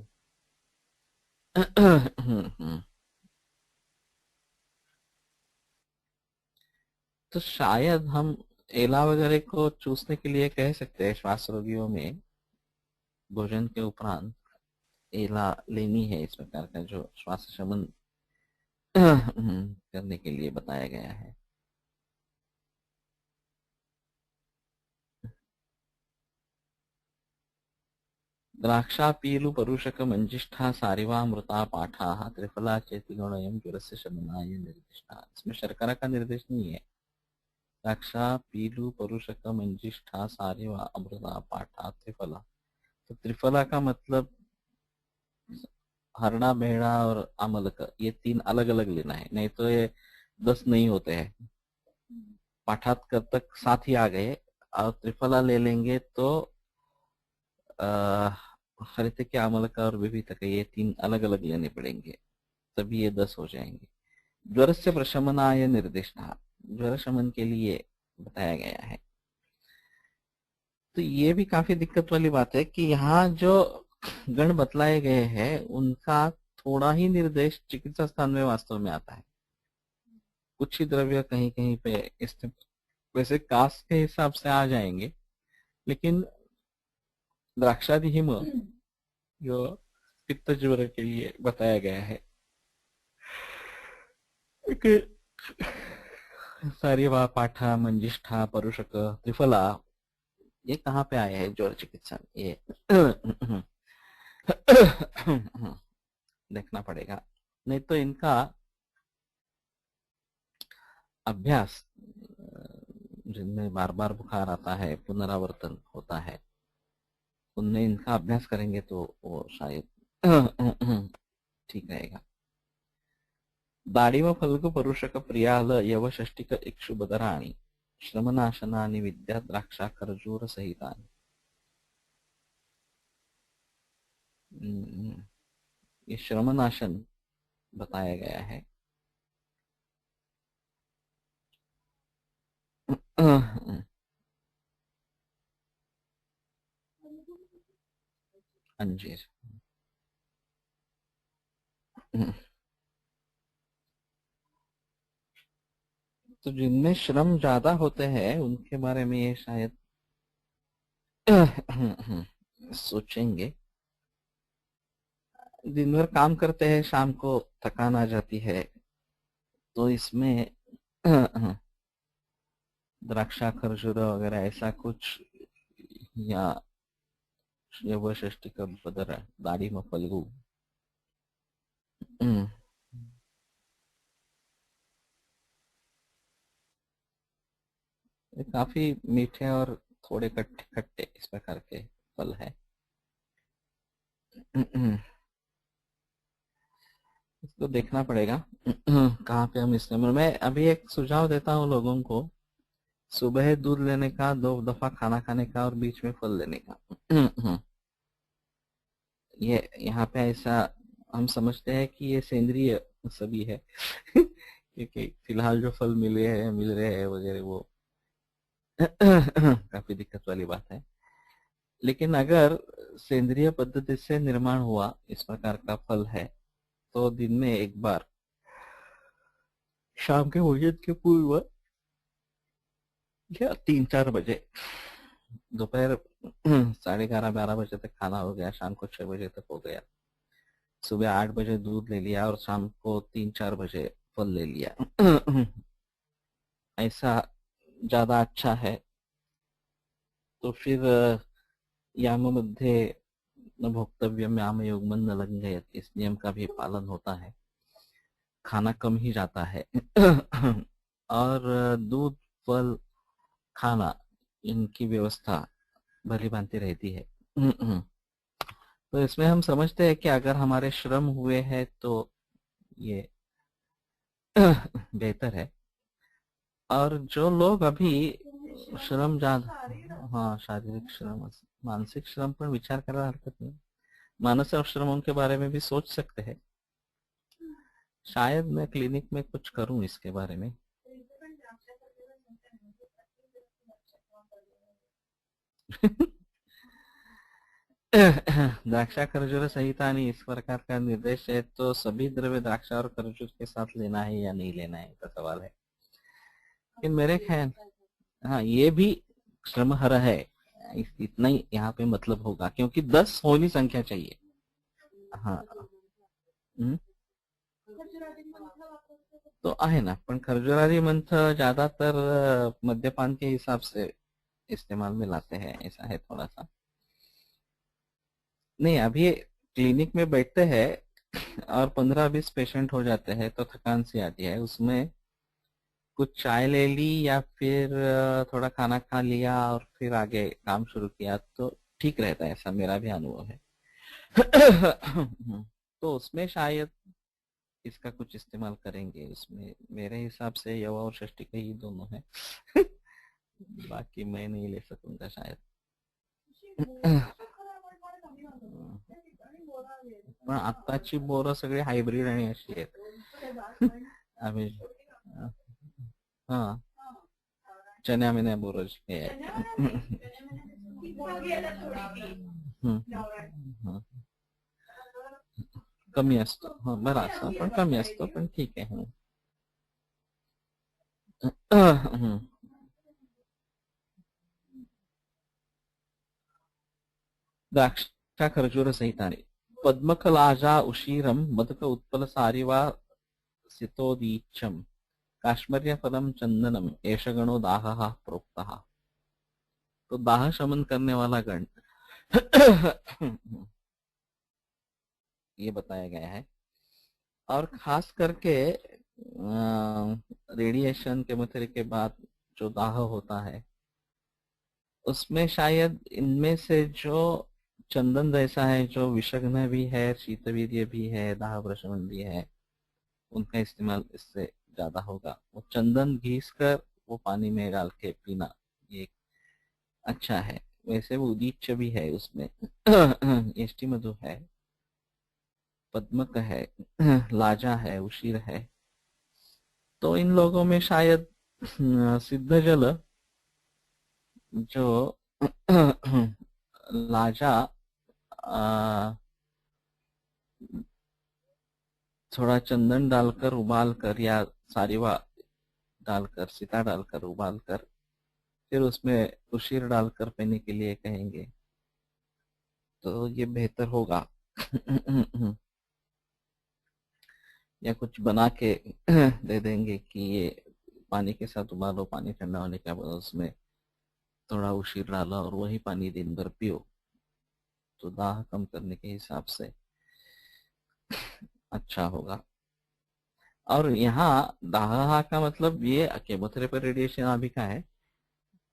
तो शायद हम एला वगैरह को चूसने के लिए कह सकते हैं, श्वास रोगियों में भोजन के उपरांत एला लेनी है, इस प्रकार का जो श्वास शमन करने के लिए बताया गया है। द्राक्षा पीलु परुषक मंजिष्ठा सारिवा मृता पाठा त्रिफला चेति गौणयम ज्वरस्य शमनाय निर्दिष्टा। इसमें शर्करा का निर्देश नहीं है। द्राक्षा पीलु परुषक मंजिष्ठा सारिवा अमृता पाठा त्रिफला, तो त्रिफला का मतलब हरड़ा भेड़ा और अमलक, ये तीन अलग अलग लेना है, नहीं तो ये 10 नहीं होते हैं। पाठात्कर तक साथ ही आ गए, और त्रिफला ले लेंगे तो हरित के अमलक और विभि तक, ये तीन अलग अलग लेने पड़ेंगे, तभी ये 10 हो जाएंगे। ज्वर से प्रशमनाय निर्दिष्टा, ज्वर शमन के लिए बताया गया है। तो ये भी काफी दिक्कत वाली बात है कि यहाँ जो गण बतलाए गए हैं उनका थोड़ा ही निर्देश चिकित्सा स्थान में वास्तव में आता है। कुछ ही द्रव्य कहीं कहीं पे वैसे कास के हिसाब से आ जाएंगे, लेकिन द्राक्षादि हिम जो पित्त ज्वर के लिए बताया गया है, सारीवा पाठा मंजिष्ठा परुषक त्रिफला, ये कहाँ पे आया है ज्वर चिकित्सा में, ये देखना पड़ेगा। नहीं तो इनका अभ्यास, जिनमें बार बार बुखार आता है, पुनरावर्तन होता है, उनमें इनका अभ्यास करेंगे तो वो शायद ठीक रहेगा। दाड़िम फल्गु परुषक प्रियाल यव षष्टिक इक्षु बदराणी श्रमनाशनानि विद्या द्राक्षा खरजूर सहितानि। ये श्रमनाशन बताया गया है। अंजीर। तो जिनमें श्रम ज्यादा होते हैं उनके बारे में ये शायद सोचेंगे। दिन भर काम करते हैं, शाम को थकान आ जाती है, तो इसमें द्राक्षा खरजूर वगैरह ऐसा कुछ, या यव षष्टि का बदर दाढ़ी में फल्गु, ये काफी मीठे और थोड़े खट्टे खट्टे इस प्रकार के फल है। इसको देखना पड़ेगा कहाँ पे हम इस्तेमाल। मैं अभी एक सुझाव देता हूँ लोगों को, सुबह दूध लेने का, 2 दफा खाना खाने का, और बीच में फल लेने का। ये यहाँ पे ऐसा हम समझते हैं कि ये सेंद्रिय सभी है क्योंकि फिलहाल जो फल मिल रहे हैं वगैरह, वो काफी दिक्कत वाली बात है। लेकिन अगर सेंद्रिय पद्धति से निर्माण हुआ इस प्रकार का फल है, तो दिन में एक बार शाम के भोजन के पूर्व या 3-4 बजे, दोपहर 11:30-12 बजे तक खाना हो गया, शाम को 6 बजे तक हो गया, सुबह 8 बजे दूध ले लिया और शाम को 3-4 बजे फल ले लिया, ऐसा ज्यादा अच्छा है। तो फिर याम मध्ये न भोक्तव्यम याम योगमन न लंघयत, इस नियम का भी पालन होता है। खाना कम ही जाता है। और दूध, फल, खाना, इनकी व्यवस्था भली भांति रहती है। तो इसमें हम समझते हैं कि अगर हमारे श्रम हुए हैं तो ये बेहतर है। और जो लोग अभी श्रम ज्यादा, हाँ शारीरिक श्रम, मानसिक श्रम पर विचार करना हरकत नहीं, मानसिक श्रम के बारे में भी सोच सकते हैं। शायद मैं क्लिनिक में कुछ करूं इसके बारे में। द्राक्षा खरजूर संहिता नहीं इस प्रकार का निर्देश है, तो सभी द्रव्य द्राक्षा और खरजूर के साथ लेना है या नहीं लेना है का सवाल है। लेकिन मेरे ख्याल, हाँ ये भी श्रमहर है, इतना ही यहाँ पे मतलब होगा, क्योंकि 10 होली संख्या चाहिए। हाँ। तो आहे ना, पण खरजुरारी मंथ ज्यादातर मद्यपान के हिसाब से इस्तेमाल में लाते हैं, ऐसा है थोड़ा सा। नहीं, अभी क्लिनिक में बैठते हैं और 15-20 पेशेंट हो जाते हैं तो थकान सी आती है, उसमें कुछ चाय ले ली या फिर थोड़ा खाना खा लिया और फिर आगे काम शुरू किया तो ठीक रहता है, ऐसा मेरा भी अनुभव है। तो उसमें शायद इसका कुछ इस्तेमाल करेंगे, उसमें मेरे हिसाब से यवा और षष्ठी का ही दोनों है। बाकी मैं नहीं ले सकूंगा शायद। पण आत्ताची बोरं सगळी हायब्रिड आणि अशी आहेत। आम्ही, हा चण्या मिण्या बोरं हे आहेत। कमी असतो, हा बराचसा पण कमी असतो, पण ठीक आहे। द्राक्षा खरजूर सहिताने पद्मकलाजा उशीरम मदक उत्पल सारिवा सितोदीच्छम काश्मर्य फलम चंदनम एष गणो दाह प्रोक्ता। तो दाह शमन करने वाला गण ये बताया गया है। और खास करके रेडिएशन केमोथेरेपी के बाद जो दाह होता है उसमें शायद इनमें से जो चंदन जैसा है, जो विषग्न भी है, शीतवीर्य भी है, दाह प्रशमन भी है, उनका इस्तेमाल इससे ज्यादा होगा। वो चंदन घिस कर वो पानी में डाल के पीना, ये अच्छा है। वैसे वो उदीच्य भी है उसमें। यष्टि मधु है, पद्मक है, लाजा है, उशीर है। तो इन लोगों में शायद सिद्ध जल जो लाजा थोड़ा चंदन डालकर उबाल कर या सारिवा डालकर, सीता डालकर उबाल कर फिर उसमें उशीर डालकर पीने के लिए कहेंगे तो ये बेहतर होगा। या कुछ बना के दे देंगे कि ये पानी के साथ उबालो, पानी ठंडा होने के बाद उसमें थोड़ा उशीर डालो और वही पानी दिन भर पियो, तो दाह कम करने के हिसाब से अच्छा होगा। और यहाँ दाह का मतलब ये केमोथेरेपी रेडिएशन अभी का है,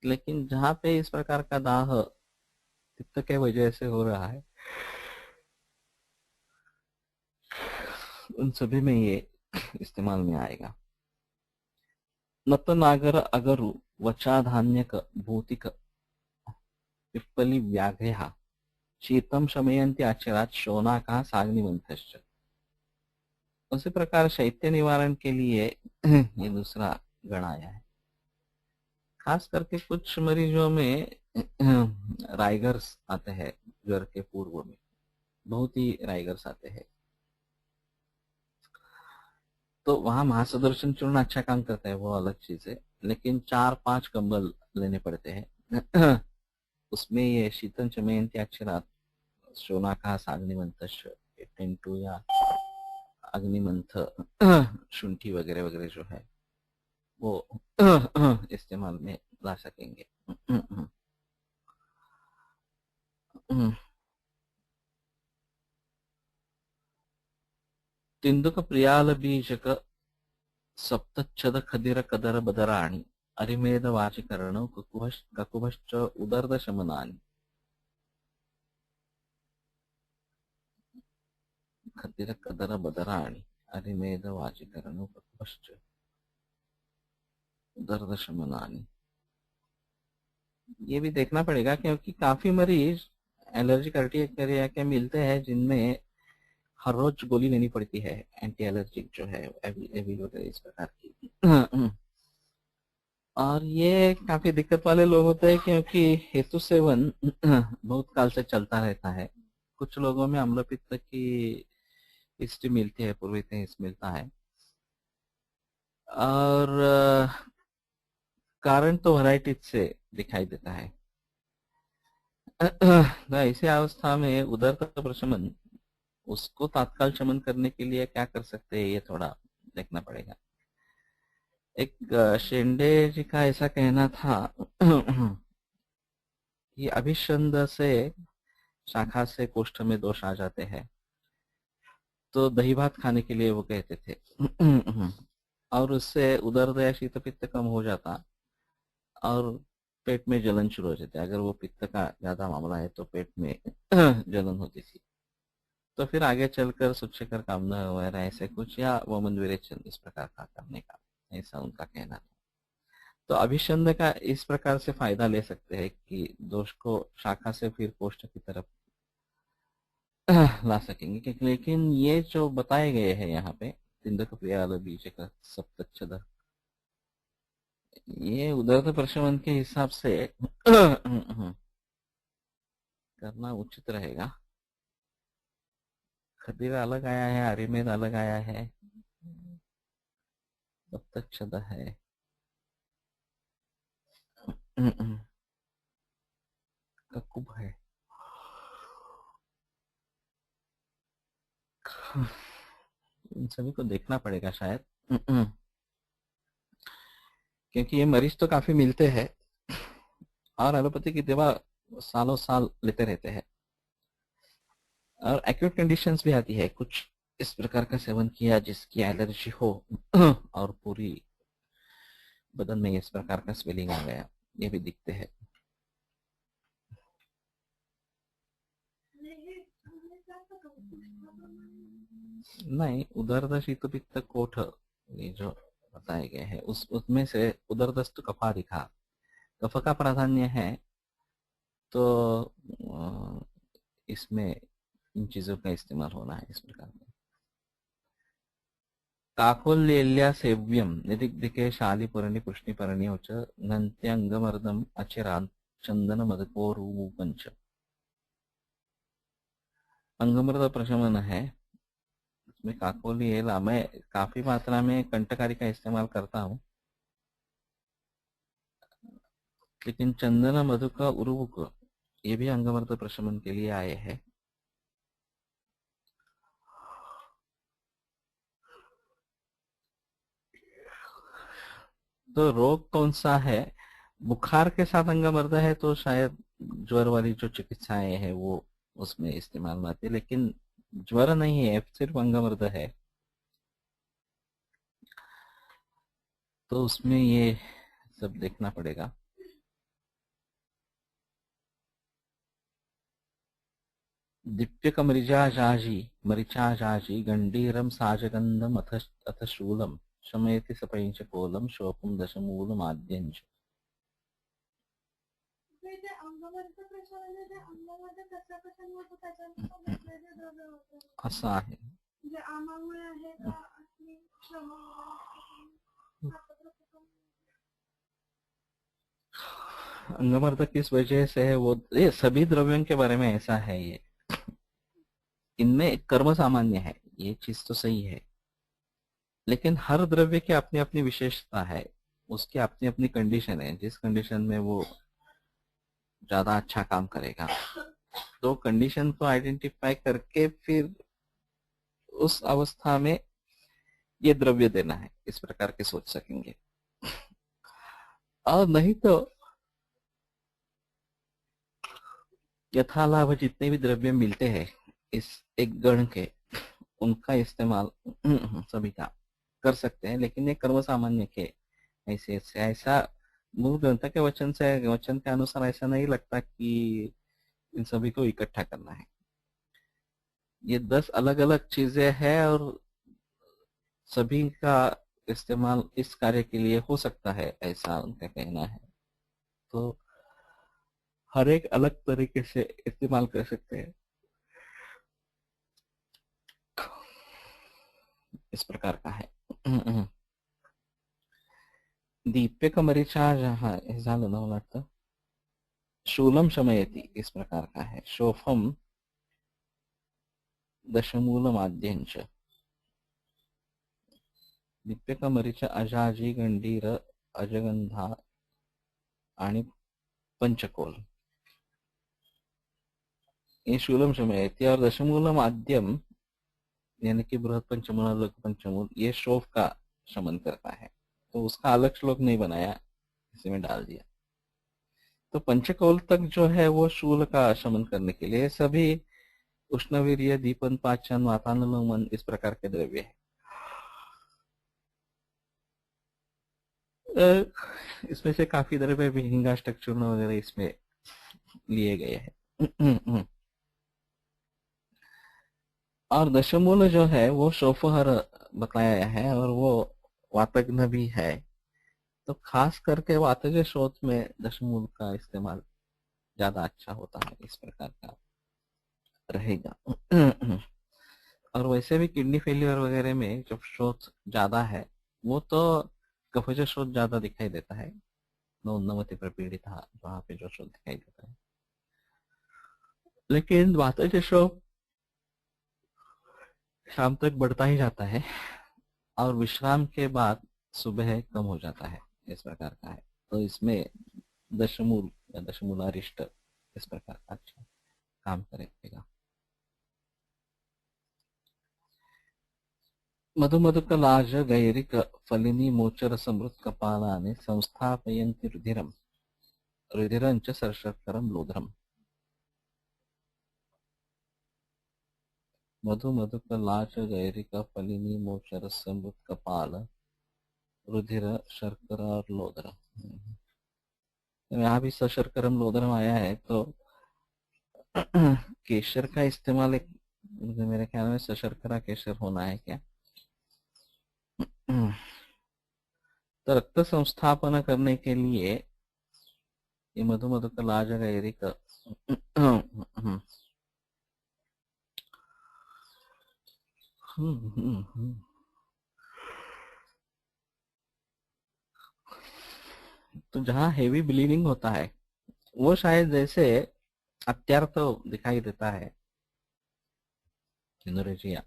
लेकिन जहाँ पे इस प्रकार का दाह पित्त के वजह से हो रहा है उन सभी में ये इस्तेमाल में आएगा। नत नागर अगरु वचा धान्यक भौतिक पिप्पली व्याघ्या शीतम शमयंती आचरात शोनाका साग्निमंथश्च। उसी प्रकार शैत्य निवारण के लिए ये दूसरा गण आया है। खास करके कुछ मरीजों में राइगर्स आते हैं, ज्वर के पूर्व में बहुत ही राइगर्स आते हैं, तो वहां महासुदर्शन चूर्ण अच्छा काम करता है, वो अलग चीज है, लेकिन 4-5 कंबल लेने पड़ते हैं। उसमें ये शीतल चमयंती अक्षरात शोनाका अग्निमंथ 10 या अग्निमंथ शुंठी वगैरह वगैरह जो है वो इस्तेमाल में ला सकेंगे। तिन्दुक प्रियाल बीजक सप्तच्छद खदिर कदर बदराणि अरिमेद वाचिकरण ककुभश्च उदर्द शमनानि खदिर कदर बदराणि अरिमेद वाचिकरण ककुभश्च उदर्द शमनानि। ये भी देखना पड़ेगा क्योंकि काफी मरीज एलर्जिक अर्टिकेरिया के मिलते हैं जिनमें हर रोज गोली लेनी पड़ती है, एंटी एलर्जिक जो है इस प्रकार की। और ये काफी दिक्कत वाले लोग होते हैं क्योंकि हेतु सेवन बहुत काल से चलता रहता है। कुछ लोगों में अम्लपित्त की हिस्ट्री मिलती है, पूर्व इतिहास मिलता है, और कारण तो वैरायटी से दिखाई देता है। ऐसी अवस्था में उदरता प्रशमन, उसको तात्काल शमन करने के लिए क्या कर सकते हैं, ये थोड़ा देखना पड़ेगा। एक शेंडे जी का ऐसा कहना था कि अभिषंद से शाखा से कोष्ठ में दोष आ जाते हैं, तो दही भात खाने के लिए वो कहते थे और उससे उदर या शीत पित्त कम हो जाता और पेट में जलन शुरू हो जाती। अगर वो पित्त का ज्यादा मामला है तो पेट में जलन होती थी, तो फिर आगे चलकर सुक्षकर कामना वगैरह ऐसे कुछ, या वमन विरेचन इस प्रकार का करने का, ऐसा उनका कहना था। तो अभिषंद का इस प्रकार से फायदा ले सकते हैं कि दोष को शाखा से फिर कोष्ठ की तरफ ला सकेंगे। लेकिन ये जो बताए गए हैं यहाँ पे तिंदक प्रियाल बीज का सप्तच्छद, ये उदर प्रशमन के हिसाब से करना उचित रहेगा। खदीर अलग आया है, अरिमेद अलग आया है, सप्तच्छद है। ककुब है। इन सभी को देखना पड़ेगा शायद, क्योंकि ये मरीज तो काफी मिलते हैं और एलोपैथी की दवा सालों साल लेते रहते हैं, और एक्यूट कंडीशंस भी आती है। कुछ इस प्रकार का सेवन किया जिसकी एलर्जी हो और पूरी बदन में इस प्रकार का स्वेलिंग आ गया, ये भी दिखते हैं। नहीं, उदर शीत पित्त कोठ ये जो बताए गए हैं उसमें से उदरदस्त कफा दिखा, कफ का प्राधान्य है, तो इसमें इन चीजों का इस्तेमाल होना है इस प्रकार का। काकोल्येल्या सेव्यम निदिग्धिके शालिपर्णि पुष्णिपर्णि च नन्त्यंगमर्दम अचिरांत चंदन मदकोरूपंच। अंगमर्द प्रशमन है, इसमें काकोली एला मैं काफी मात्रा में कंटकारी का इस्तेमाल करता हूँ, लेकिन चंदन मधु का उर्वुक ये भी अंगमर्द प्रशमन के लिए आए हैं। तो रोग कौन सा है? बुखार के साथ अंगमर्द है तो शायद ज्वर वाली जो चिकित्साएं है वो उसमें इस्तेमाल में आती है, लेकिन ज्वर नहीं है, सिर्फ अंगमर्द है, तो उसमें ये सब देखना पड़ेगा। दिप्यक मरिचा जाजी गंडीरम साजगंधम अथ शूलम शमयति सपैंच कोलम शोकम दशमूलम आद्यंच। असा आहे अंगमर्द किस वजह से है वो, ये सभी द्रव्यों के बारे में ऐसा है, ये इनमें कर्म सामान्य है, ये चीज तो सही है, लेकिन हर द्रव्य की अपनी अपनी विशेषता है, उसकी अपनी अपनी कंडीशन है, जिस कंडीशन में वो ज्यादा अच्छा काम करेगा, तो कंडीशन को आइडेंटिफाई करके फिर उस अवस्था में ये द्रव्य देना है, इस प्रकार के सोच सकेंगे। और नहीं तो यथालाभ जितने भी द्रव्य मिलते हैं इस एक गण के, उनका इस्तेमाल सभी का कर सकते हैं, लेकिन ये कर्म सामान्य के ऐसे ऐसा मूल ग्रंथ के वचन के अनुसार ऐसा नहीं लगता कि इन सभी को इकट्ठा करना है। ये 10 अलग अलग चीजें हैं और सभी का इस्तेमाल इस कार्य के लिए हो सकता है, ऐसा उनका कहना है। तो हर एक अलग तरीके से इस्तेमाल कर सकते हैं, इस प्रकार का है। दीप्यकमरीचा जहाँ हे झालं ना मला वाटतं, शूलम शमयति इस प्रकार का है। शोफम दशमूलमाद्यंच दीप्यकमरीचा अजाजी गंडीर अजगंधा आणि पंचकोल, ये शूलम शमयति। और दशमूलम आद्यम यानी कि बृहद पंचमूल लघु पंचमूल, ये शोफ का शमन करता है, तो उसका अलग श्लोक नहीं बनाया, इसी में डाल दिया। तो पंचकौल तक जो है वो शूल का शमन करने के लिए सभी उष्णवीर्य, दीपन, पाचन, वातानुलोमन इस प्रकार के द्रव्य है। इसमें से काफी द्रव्य भी हिंगाष्टक चूर्ण वगैरह इसमें लिए गए हैं। और दशमूल जो है वो शोफहर बताया है और वो वातग्न भी है, तो खास करके वातज शोध में दशमूल का इस्तेमाल ज्यादा अच्छा होता है, इस प्रकार का रहेगा। और वैसे भी किडनी फेलियर वगैरह में जब शोथ ज्यादा है वो तो कफज शोथ ज्यादा दिखाई देता है, नवोन्नमति पर पीड़ित वहां पे जो शोथ दिखाई देता है, लेकिन वातज शोथ शाम तक बढ़ता ही जाता है और विश्राम के बाद सुबह कम हो जाता है, इस प्रकार का है। तो इसमें दशमूल या दशमूलारिष्ट इस प्रकार का अच्छा काम करेगा। मधुमधुकलाज गैरिक फलिनी मोचर समृत कपालाने संस्थापयन्ति रुधिरम रुधिरंच सरशर्करम लोधरम। मधुमधुकलाज गैरिक फलिनी मोचर समृत कपाल रुधिर शर्करा और लोधर, यहाँ भी सशर्करम लोधरम आया है, तो केसर का इस्तेमाल एक मेरे ख्याल में सशर्करा केसर होना है क्या। तो रक्त संस्थापन करने के लिए ये मधुमधुकलाज गैरिक तो जहाँ हेवी ब्लीडिंग होता है वो शायद जैसे अत्यार तो दिखाई देता है हिंदुरेजिया,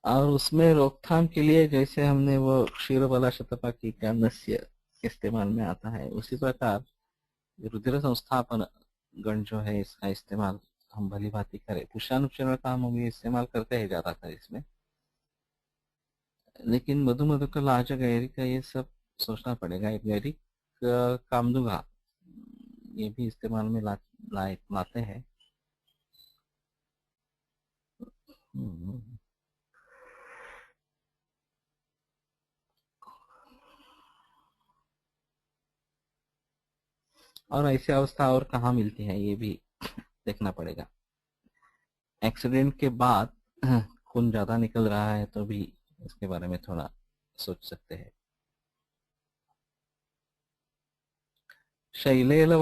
और उसमें रोकथाम के लिए जैसे हमने वो क्षीरबला शतपाकी का नस्य इस्तेमाल में आता है, उसी प्रकार रुधिर संस्थापन गण जो है इसका इस्तेमाल हम भली भांति करें। पुष्पानुचरण का हम अभी इस्तेमाल करते हैं ज्यादातर इसमें, लेकिन मधुमधुकलाज गैरिक का ये सब सोचना पड़ेगा। एक गैरिक कामदुगा ये भी इस्तेमाल में लाते हैं। और ऐसी अवस्था और कहाँ मिलती है ये भी देखना पड़ेगा। एक्सीडेंट के बाद खून ज्यादा निकल रहा है तो भी इसके बारे में थोड़ा सोच सकते हैं। शैलेल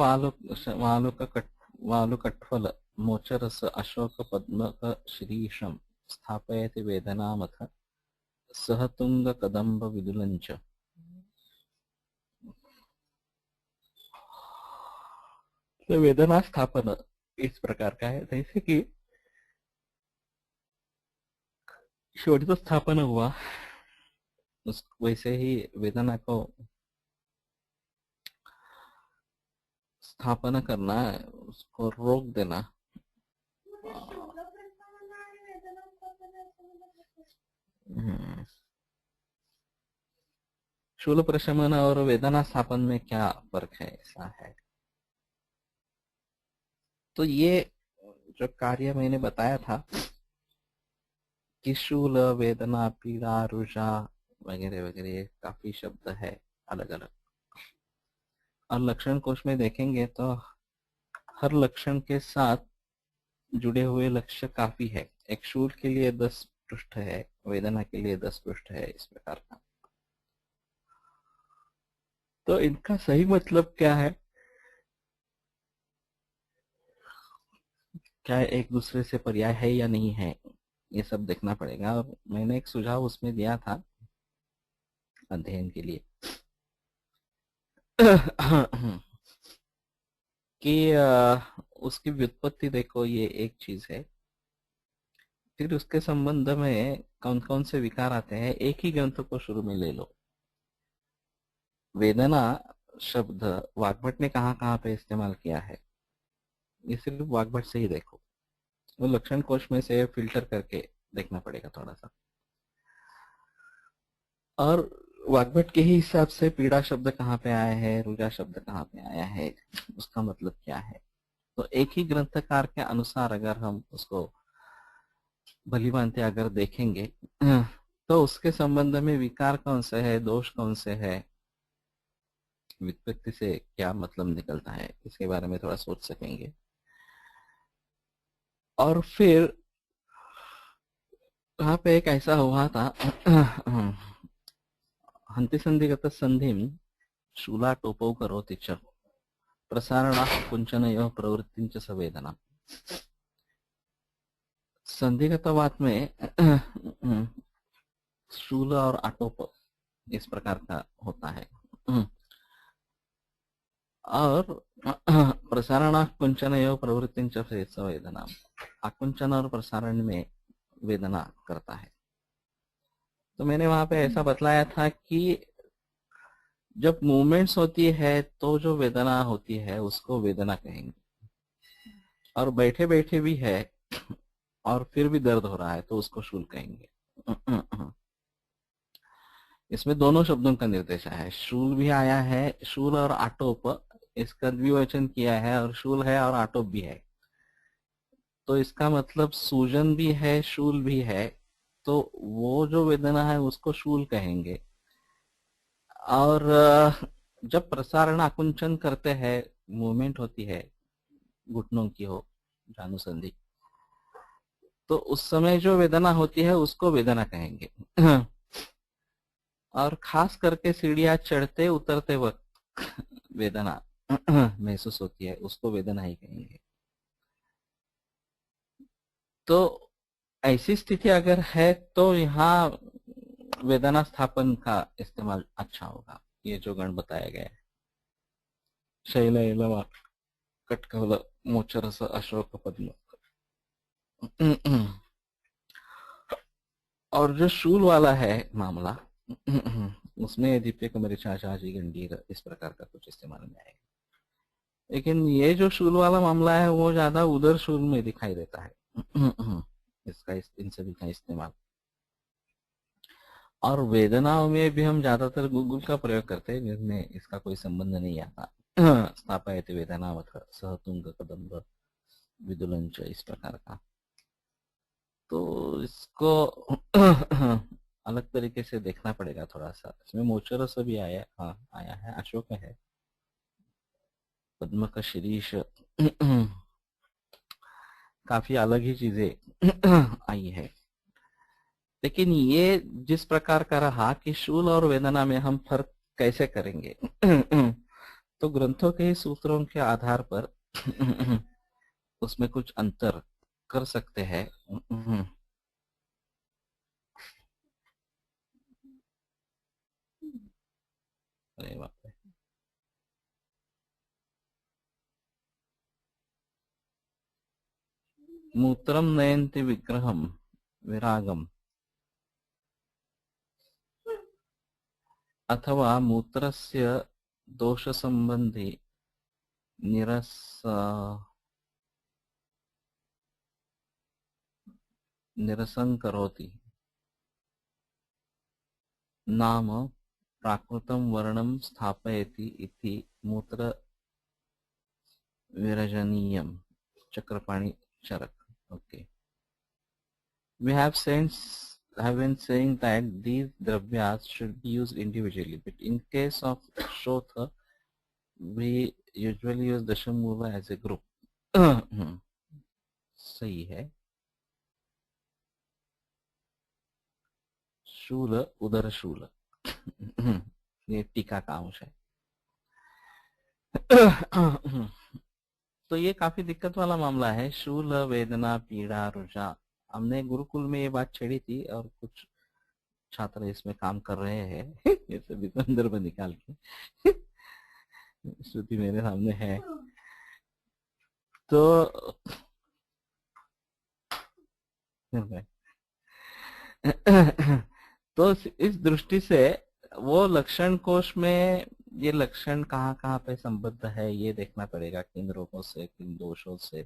वालुकट्फल मोचरस अशोक पद्मक श्रीशम स्थापयति वेदनामथ सहतुंग कदम्ब विदुलंच। तो वेदना स्थापन इस प्रकार का है, जैसे कि शोधित स्थापन हुआ उस वैसे ही वेदना को स्थापना करना है, उसको रोक देना। शूल प्रशमन और वेदना स्थापन में क्या फर्क है, ऐसा है। तो ये जो कार्य मैंने बताया था कि शूल, वेदना, पीड़ा, रुझा वगैरह वगैरह काफी शब्द है अलग अलग। और लक्षण कोश में देखेंगे तो हर लक्षण के साथ जुड़े हुए लक्ष्य काफी है। एक शूल के लिए 10 पृष्ठ है, वेदना के लिए 10 पृष्ठ है, इस प्रकार का। तो इनका सही मतलब क्या है, क्या एक दूसरे से पर्याय है या नहीं है, ये सब देखना पड़ेगा। और मैंने एक सुझाव उसमें दिया था अध्ययन के लिए कि उसकी व्युत्पत्ति देखो, ये एक चीज है। फिर उसके संबंध में कौन कौन से विकार आते हैं, एक ही ग्रंथ को शुरू में ले लो। वेदना शब्द वाग्भट ने कहाँ कहाँ पे इस्तेमाल किया है, ये सिर्फ वाग्भट से ही देखो। वो लक्षण कोश में से फिल्टर करके देखना पड़ेगा थोड़ा सा। और वाग्भट के ही हिसाब से पीड़ा शब्द कहाँ पे आया है, रुजा शब्द कहाँ पे आया है, उसका मतलब क्या है। तो एक ही ग्रंथकार के अनुसार अगर हम उसको भली भांति अगर देखेंगे तो उसके संबंध में विकार कौन से है, दोष कौन से है, व्युत्पत्ति से क्या मतलब निकलता है, इसके बारे में थोड़ा सोच सकेंगे। और फिर वहां पे एक ऐसा हुआ था हंति संधिगत संधिम शूला टोपौ करोति च प्रसारणा कुंचनयो प्रवृत्तिंच संवेदना। संधिगत बात में शूल और आटोप इस प्रकार का होता है। और प्रसारण कुंचन एवं प्रवृत्ति संवेदना, आकुंचन और प्रसारण में वेदना करता है। तो मैंने वहां पे ऐसा बतलाया था कि जब मूवमेंट्स होती है तो जो वेदना होती है उसको वेदना कहेंगे, और बैठे बैठे भी है और फिर भी दर्द हो रहा है तो उसको शूल कहेंगे। इसमें दोनों शब्दों का निर्देश है, शूल भी आया है, शूल और आटोप इसका द्विवचन किया है, और शूल है और आटोप भी है। तो इसका मतलब सूजन भी है, शूल भी है, तो वो जो वेदना है उसको शूल कहेंगे। और जब प्रसारण आकुंचन करते हैं, मूवमेंट होती है घुटनों की हो, जानुसंधि, तो उस समय जो वेदना होती है उसको वेदना कहेंगे। और खास करके सीढ़ियां चढ़ते उतरते वक्त वेदना महसूस होती है, उसको वेदना ही कहेंगे। तो ऐसी स्थिति अगर है तो यहाँ वेदना स्थापन का इस्तेमाल अच्छा होगा। ये जो गण बताया गया है, शैल एलव कटकवल मोचरस अशोक पद्म। और जो शूल वाला है मामला, उसमें दीप्य कमरी चाची गंडीर इस प्रकार का कुछ इस्तेमाल में आएगा। लेकिन ये जो शूल वाला मामला है वो ज्यादा उधर शूल में दिखाई देता है। इसका इन सभी का इस्तेमाल। और वेदनाओं में भी हम ज्यादातर गूगल का प्रयोग करते हैं जिसमें इसका कोई संबंध नहीं आता। स्थापयति वेदनावथ सहतुंग कदम्ब विदुलंच, इस प्रकार का। तो इसको अलग तरीके से देखना पड़ेगा थोड़ा सा। इसमें मोचरस भी आया, हाँ आया है, अशोक है, पद्म का शीरीष काफी अलग ही चीजें आई है। लेकिन ये जिस प्रकार का रहा कि शूल और वेदना में हम फर्क कैसे करेंगे, तो ग्रंथों के सूत्रों के आधार पर उसमें कुछ अंतर कर सकते हैं। अरे बाप रे। मूत्रम नयन्ति विग्रहम विरागम, अथवा मूत्रस्य दोष संबंधी निरस निरसन करोति नाम प्राकृतं वर्णं स्थापयति इति मूत्र विरजनीयम। चक्रपाणी चरक। Okay. We have been saying that these dravyas should be used individually, but in case of Shotha, we usually use Dashamula as a group. सही है. शूल उदर शूल. ये टीका का अंश है. तो ये काफी दिक्कत वाला मामला है. शूल, वेदना, पीड़ा, रुझा. हमने गुरुकुल में ये बात छेड़ी थी और कुछ छात्र इसमें काम कर रहे हैं. ये सभी संदर्भ निकाल के श्रुति मेरे सामने है. तो तो इस दृष्टि से वो लक्षण कोश में ये लक्षण कहाँ कहाँ पे संबद्ध है ये देखना पड़ेगा. किन रोगों से, किन दोषों से,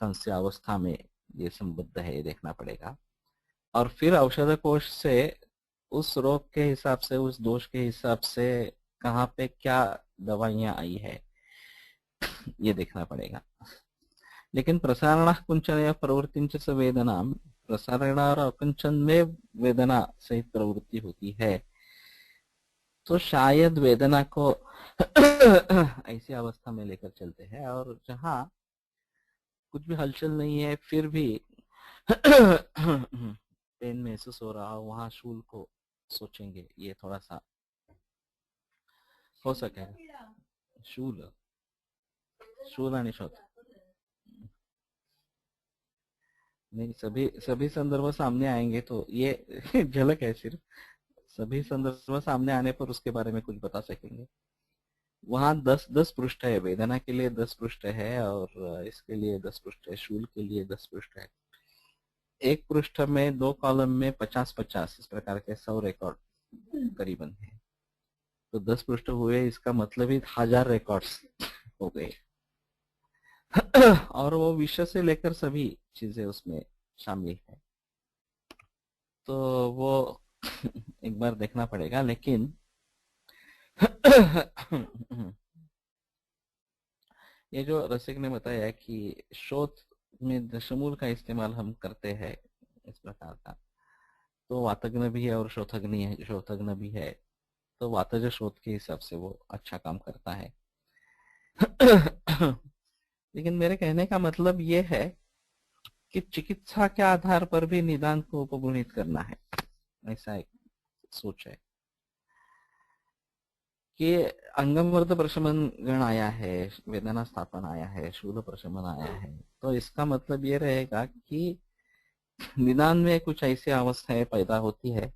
कौन सी अवस्था में ये संबद्ध है ये देखना पड़ेगा. और फिर औषध कोश से उस रोग के हिसाब से, उस दोष के हिसाब से कहाँ पे क्या दवाइयां आई है ये देखना पड़ेगा. लेकिन प्रसारण कुंचन या प्रवृत्ति च वेदना, प्रसारण और अकुंचन में वेदना सहित प्रवृत्ति होती है. तो शायद वेदना को ऐसी अवस्था में लेकर चलते हैं और जहां कुछ भी हलचल नहीं है फिर भी पेन महसूस हो रहा हो, वहां शूल को सोचेंगे. ये थोड़ा सा हो सके. शूल शूल आणि शोध नहीं, सभी संदर्भ सामने आएंगे तो ये झलक है सिर्फ. सभी संदर्भ सामने आने पर उसके बारे में कुछ बता सकेंगे. वहां 10 पृष्ठ है. वेदना के लिए 10 पृष्ठ है और इसके लिए 10 पृष्ठ है. शूल के लिए 10 पृष्ठ है. एक पृष्ठ में 2 कॉलम में 50-50 इस प्रकार के 100 रिकॉर्ड करीबन है. तो 10 पृष्ठ हुए, इसका मतलब ही 1000 रिकॉर्ड्स हो गए. और वो विषय से लेकर सभी चीजें उसमें शामिल है. तो वो एक बार देखना पड़ेगा. लेकिन ये जो रसिक ने बताया कि शोध में दशमूल का इस्तेमाल हम करते हैं इस प्रकार का, तो वातग्न भी है और शोथग्न भी है. तो वातज शोध के हिसाब से वो अच्छा काम करता है. लेकिन मेरे कहने का मतलब ये है कि चिकित्सा के आधार पर भी निदान को उपगुणित करना है. ऐसा एक सोच है कि अंगमवर्ध प्रशमन गण आया है, वेदना स्थापन आया है, शूल प्रशमन आया है. तो इसका मतलब ये रहेगा कि निदान में कुछ ऐसी अवस्थाएं पैदा होती है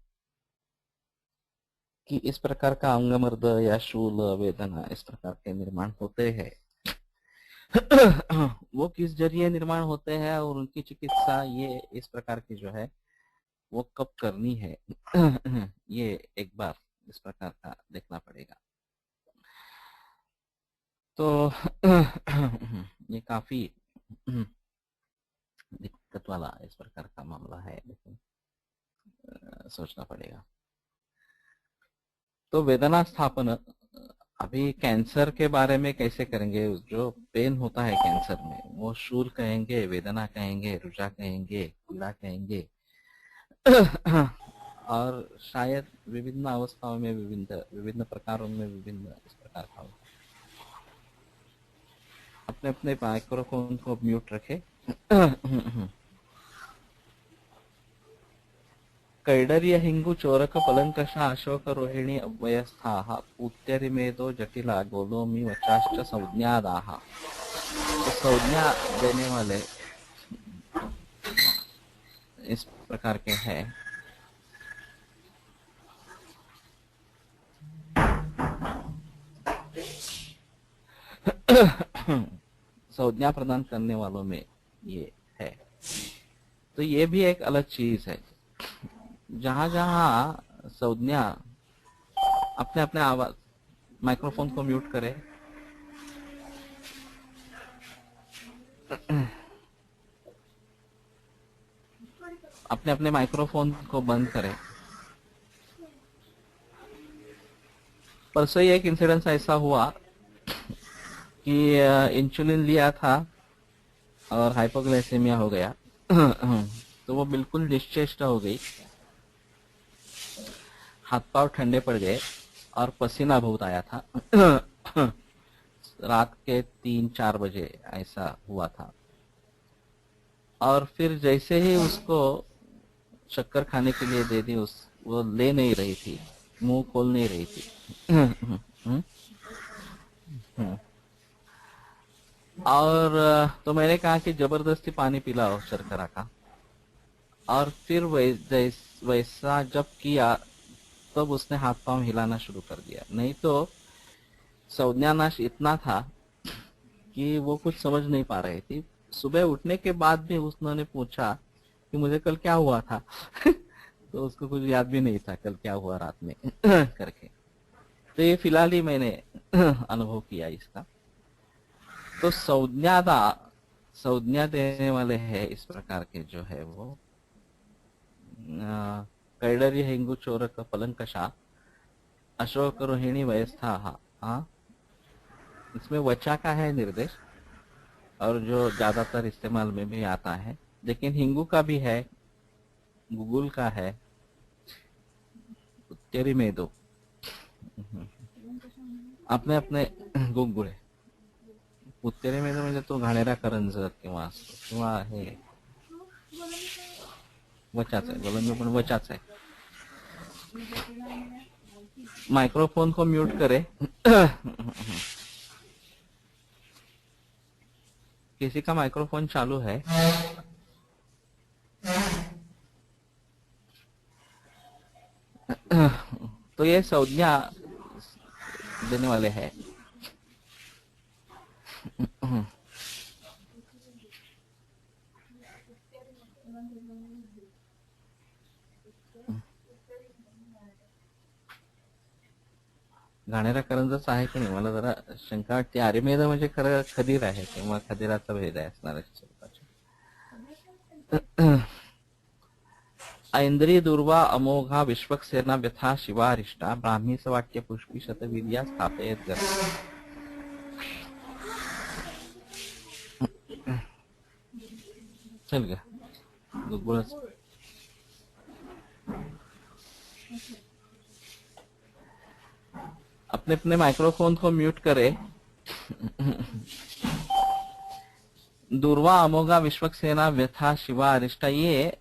कि इस प्रकार का अंगमर्द या शूल, वेदना इस प्रकार के निर्माण होते हैं. वो किस जरिए निर्माण होते हैं और उनकी चिकित्सा ये इस प्रकार की जो है वो कब करनी है ये एक बार इस प्रकार का देखना पड़ेगा. तो ये काफी दिक्कत वाला इस प्रकार का मामला है. लेकिन सोचना पड़ेगा. तो वेदना स्थापन अभी कैंसर के बारे में कैसे करेंगे. जो पेन होता है कैंसर में वो शूल कहेंगे, वेदना कहेंगे, रुझा कहेंगे, पीड़ा कहेंगे. और शायद विभिन्न अवस्थाओं में विभिन्न प्रकारों में विभिन्न इस प्रकार का होगा. अपने अपने माइक्रोफोन को म्यूट रखे. कैडर्य हिंगु चोरक पलंकश अशोक रोहिणी अव्ययस्थाः पूत्यरिमेदो जटिला गोलोमी वचाश्च संज्ञादाः. तो संज्ञा देने वाले इस प्रकार के हैं. संज्ञा प्रदान करने वालों में ये है. तो ये भी एक अलग चीज है. जहां जहां संज्ञा, अपने अपने आवाज, माइक्रोफोन को म्यूट करें. अपने अपने माइक्रोफोन को बंद करें. परसों ही एक इंसिडेंस ऐसा हुआ कि इंसुलिन लिया था और हाइपोग्लाइसेमिया हो गया. तो वो बिल्कुल निश्चेष्ट हो गई, हाथ पांव ठंडे पड़ गए और पसीना बहुत आया था। रात के 3-4 बजे ऐसा हुआ था। और फिर जैसे ही उसको शक्कर खाने के लिए दे दी, वो ले नहीं रही थी, मुंह खोल नहीं रही थी। और तो मैंने कहा कि जबरदस्ती पानी पिलाओ शर्करा का। और फिर वैसा जब किया तब उसने हाथ पांव हिलाना शुरू कर दिया। नहीं तो संज्ञानाश इतना था कि वो कुछ समझ नहीं पा रही थी। सुबह उठने के बाद भी उन्होंने पूछा कि मुझे कल क्या हुआ था। तो उसको कुछ याद भी नहीं था कल क्या हुआ रात में करके। तो ये फिलहाल ही मैंने अनुभव किया इसका। तो संज्ञा देने वाले हैं इस प्रकार के जो है वो कैडर्य हिंगु चोरक पलंकशा अशोक रोहिणी वयस्था। हाँ, इसमें वचा का है निर्देश और जो ज्यादातर इस्तेमाल में भी आता है, लेकिन हिंगू का भी है, गुगुल का है, तेरी में दो अपने अपने गुगुळ आहे. उत्तेरे में म्हणजे तो घाणेरा करंजक किंवा हे वचाच आहे, बोलन में पण वचाच आहे. माइक्रोफोन को म्यूट करे. किसी का माइक्रोफोन चालू है? तो ये संज्ञा देने वाले हैं। घाणेरा करंजच आहे की नाही मला जरा शंका वाटते. आर्यमेध म्हणजे खरं खदीर आहे किंवा खदिराचा भेद आहे असणार ऐंद्री दुर्वा अमोघा विश्वक्सेना व्यथा शिवारिष्टा ब्राह्मी सवाक्य पुष्पी शतवीर्या स्थापयत गर. चल ग गुगुळच. अपने अपने माइक्रोफोन को म्यूट करे. दुर्वा अमोघा विश्वक्सेना व्यथा शिवा अरिष्टा, ये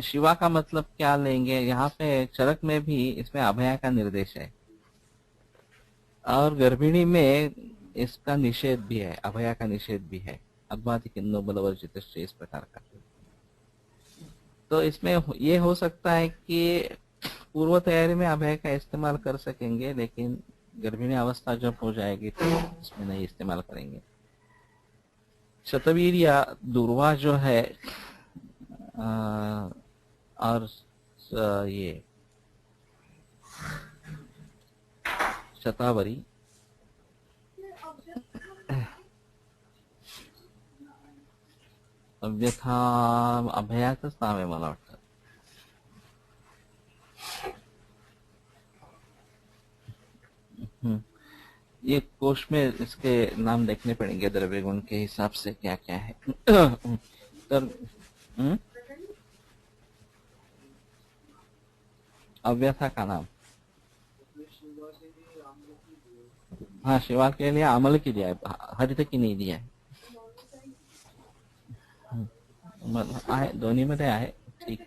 शिवा का मतलब क्या लेंगे यहाँ पे? चरक में भी इसमें अभया का निर्देश है और गर्भिणी में इसका निषेध भी है, अभया का निषेध भी है, अद्वाति किन्नो बलवर्जित इस प्रकार का। तो इसमें ये हो सकता है कि पूर्व तैयारी में अभय का इस्तेमाल कर सकेंगे, लेकिन गर्भिणी अवस्था जब हो जाएगी तो इसमें नहीं इस्तेमाल करेंगे। शतवीर या दुर्वा जो है और ये शतावरी अव्यथा अभयाचंच नाव आहे मला वाटतं. ये कोश में इसके नाम देखने पड़ेंगे द्रव्य गुण के हिसाब से क्या क्या है. तर अव्यथा का नाम, हाँ शिवा के लिए अमल की दिया है, हरित की नहीं दिया है. आहे दोन्ही मध्ये आहे. ठीक.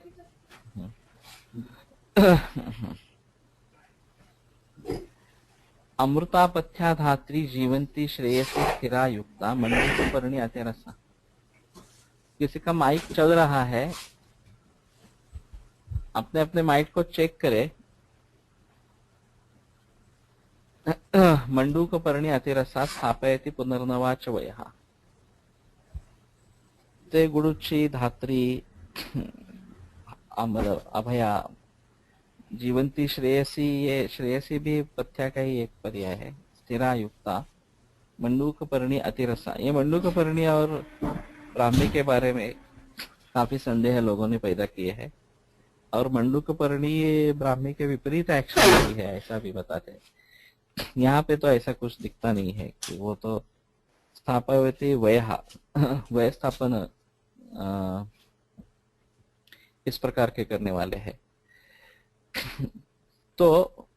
अमृतापथ्या धात्री जीवंती श्रेयसी स्थिरा युक्ता मंडलपर्णी आते रसा. किसी का माइक चल रहा है, अपने अपने माइक को चेक करे. मंडूक पर्णी अतिरसा स्थापयति पुनर्नवाच वयः. ते गुडुची धात्री अभया जीवंती श्रेयसी, ये श्रेयसी भी पथ्या का ही एक पर्याय है. स्थिरा युक्ता मंडूक पर्णी अतिरसा. ये मंडूक पर्णी और ब्राह्मी के बारे में काफी संदेह लोगों ने पैदा किए हैं और मंडूक पर्णी ये ब्राह्मी के विपरीत एक्शन है ऐसा भी बताते हैं. यहाँ पे तो ऐसा कुछ दिखता नहीं है कि वो तो स्थापयति वयः वयस्थापन इस प्रकार के करने वाले हैं। तो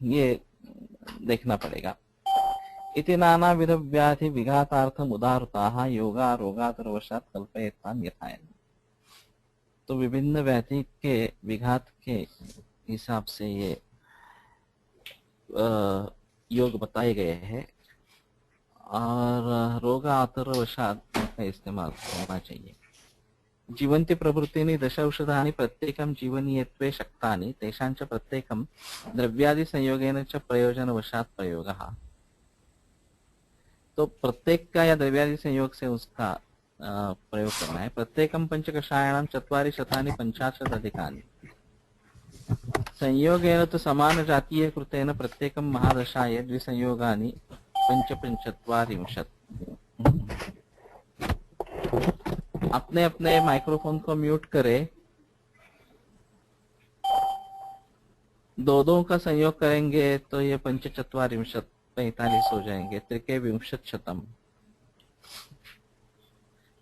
ये देखना पड़ेगा। इति नानाविध व्याधि विघातार्थम उदाहृताः योगा रोगातरवशात् कल्पयेतान् यथायन। तो विभिन्न व्याधि के विघात के हिसाब से ये योग बताए गए हैं और रोगातरवशात् का इस्तेमाल होना चाहिए। जीवन्ति प्रवृत्तीनि दश औषधानि प्रत्येकं जीवनीयत्वे शक्तानि तेषां च प्रत्येकं द्रव्यादि संयोगेन च प्रयोजनवशात् प्रयोगः। तो प्रत्येक का या द्रव्यादि संयोग से उसका प्रयोग करना है। प्रत्येकं पंचकषायाणां चत्वारि शतानि पंचाशत् अधिकानि संयोगेन तो समान जातीय कृतेन प्रत्येकं महादशाय द्विसंयोगानि पंचपंचत्वारिंशत्। अपने अपने माइक्रोफोन को म्यूट करें। दो का संयोग करेंगे तो ये पंचचत्वारिंशत् 45 हो जाएंगे। त्रिके विंशतिशतम,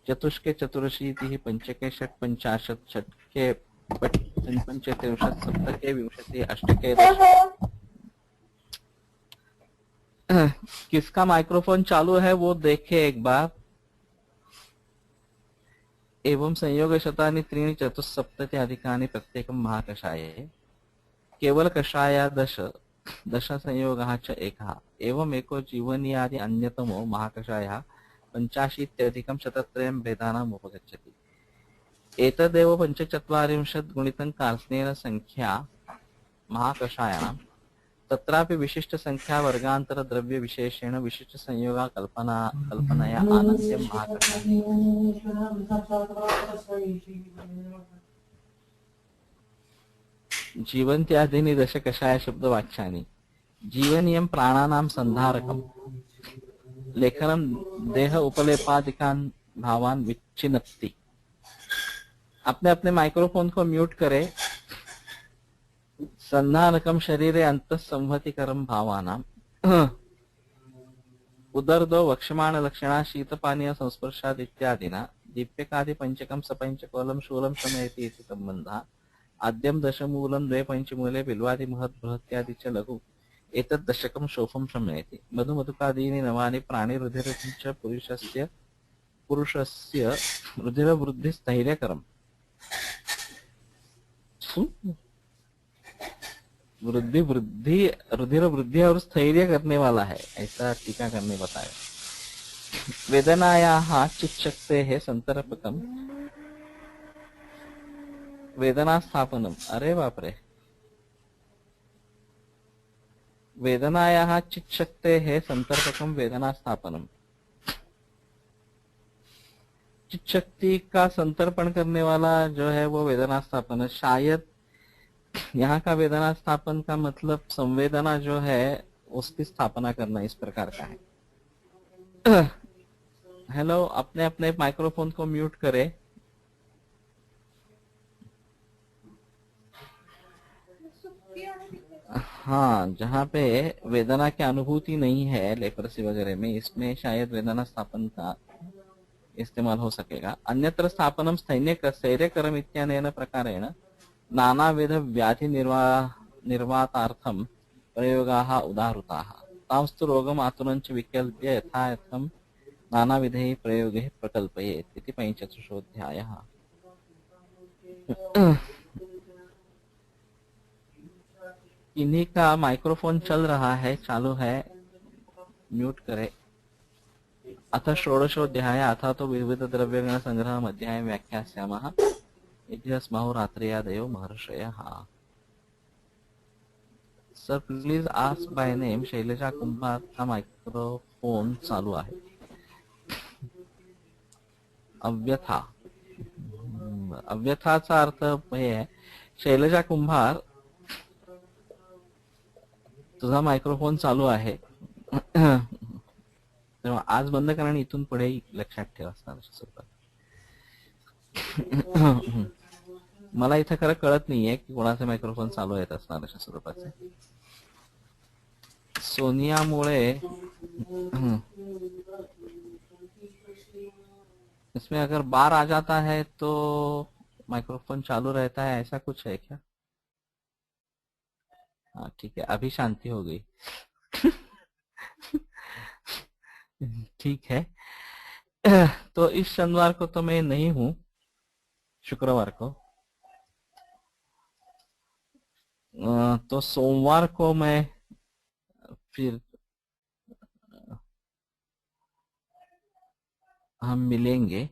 चतुष्के चतुरशीति, पंचके षट् पंचाशत्, षट्के पंचत्रिंशत्, सप्तके विंशति, अष्टके 10। किसका माइक्रोफोन चालू है वो देखे एक बार। एवं संयोग शतानि त्रीणि चतुस्सप्तति अधिकानि प्रत्येकं महाकषाये केवल कषाया दश संयोगः च एकः। एवं एको जीवनीयादि अन्यतमो महाकषायः 85 शतत्रयं भेदानाम् उपगच्छति। एतदेव पंचचत्वारिंशत् गुणितं कार्त्स्नेन संख्या महाकषायाणां तत्रापि विशिष्ट संख्या वर्गांतर द्रव्य विशेषेण विशिष्ट संयोगा कल्पनया आनंद्यं महाकषाय। जीवन्त्यादीनि दश कषाय शब्द वाक्यानि। जीवनीयं प्राणानां संधारकम्। लेखनं देह उपलेपादिकान् भावान् विच्छिन्नति। अपने अपने माइक्रोफोन को म्यूट करें। संधानकम शरीरे अंतःसंहतिकरं भावानां उदर्दो वक्ष्यमाण लक्षणा शीतपानीय संस्पर्शाद इत्यादिना दीप्यकादि पंचकं सपंचकोलं शूलं शमयति इति संबन्धः। आद्यं दशमूलं द्वे पंचमूले बिल्वादि महत् बृहत्यादि च लघु एतद् दशकं शोफं शमयति। मधुमधुकादीनि नवानि प्राणिरुधिरं च पुरुषस्य रुधिरवृद्धिस्थैर्यकरम्। वृद्धि रुधिर वृद्धि और स्थैर्य करने वाला है, ऐसा टीका करने बताया। वेदनायाः चित्शक्तेः संतर्पकम् वेदना स्थापनम्। अरे बाप रे। वेदनायाः चित्शक्तेः संतर्पकम् वेदना स्थापनम्। चित्शक्ति का संतर्पण करने वाला जो है वो वेदना स्थापन है। शायद यहाँ का वेदना स्थापन का मतलब संवेदना जो है उसकी स्थापना करना इस प्रकार का है। हेलो, अपने अपने माइक्रोफोन को म्यूट करें। हाँ, जहाँ पे वेदना की अनुभूति नहीं है लेप्रोसी वगैरह में, इसमें शायद वेदना स्थापन का इस्तेमाल हो सकेगा। अन्यत्र स्थापनम स्थैर्यकरम इत्यनेन प्रकारेण नानाविध व्याधि निर्वातार्थम प्रयोगाः उदाहृताः। तांस्तु रोगम आतुरञ्च विकल्प्य यथायथं नानाविधैः प्रयोगैः प्रकल्पयेत् इति 45 इन्हीं का माइक्रोफोन चल रहा है, चालू है, म्यूट करें। अथ षोडशोऽध्याय अथ तो विविध द्रव्यगण संग्रह अध्याय व्याख्यास्यामः। इत्यस्माहो रात्र्यादयो महर्षयः। Sir please ask by name. Shailaja Kumbhar का माइक्रोफोन चालू आहे। अव्यथा, अव्यथाचा अर्थ हे आहे, शैलजा कुंभार तुझा माइक्रोफोन चालू आहे, तेव्हा आज बंद करा आणि इथून पुढे लक्षात ठेवा असणार स्वतः। मला इथं खरं कळत नाहीये की कोणाचे मायक्रोफोन चालू आहेत असणार अशा स्वरूपाचे। सोनियामुळे इसमें अगर बार आ जाता है तो माइक्रोफोन चालू रहता है, ऐसा कुछ है क्या? हाँ ठीक है, अभी शांति हो गई। ठीक है। तो इस शनिवार को तो मैं नहीं हूँ, शुक्रवार को। तो सोमवार को मैं फिर हम मिलेंगे।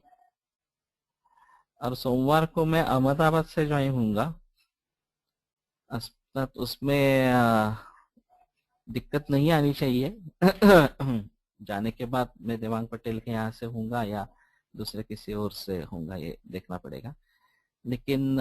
और सोमवार को मैं अहमदाबाद से ज्वाइन हूँगा। उसमें दिक्कत नहीं आनी चाहिए। जाने के बाद मैं देवांग पटेल के यहाँ से हूँगा या दूसरे किसी और से हूँगा, ये देखना पड़ेगा। लेकिन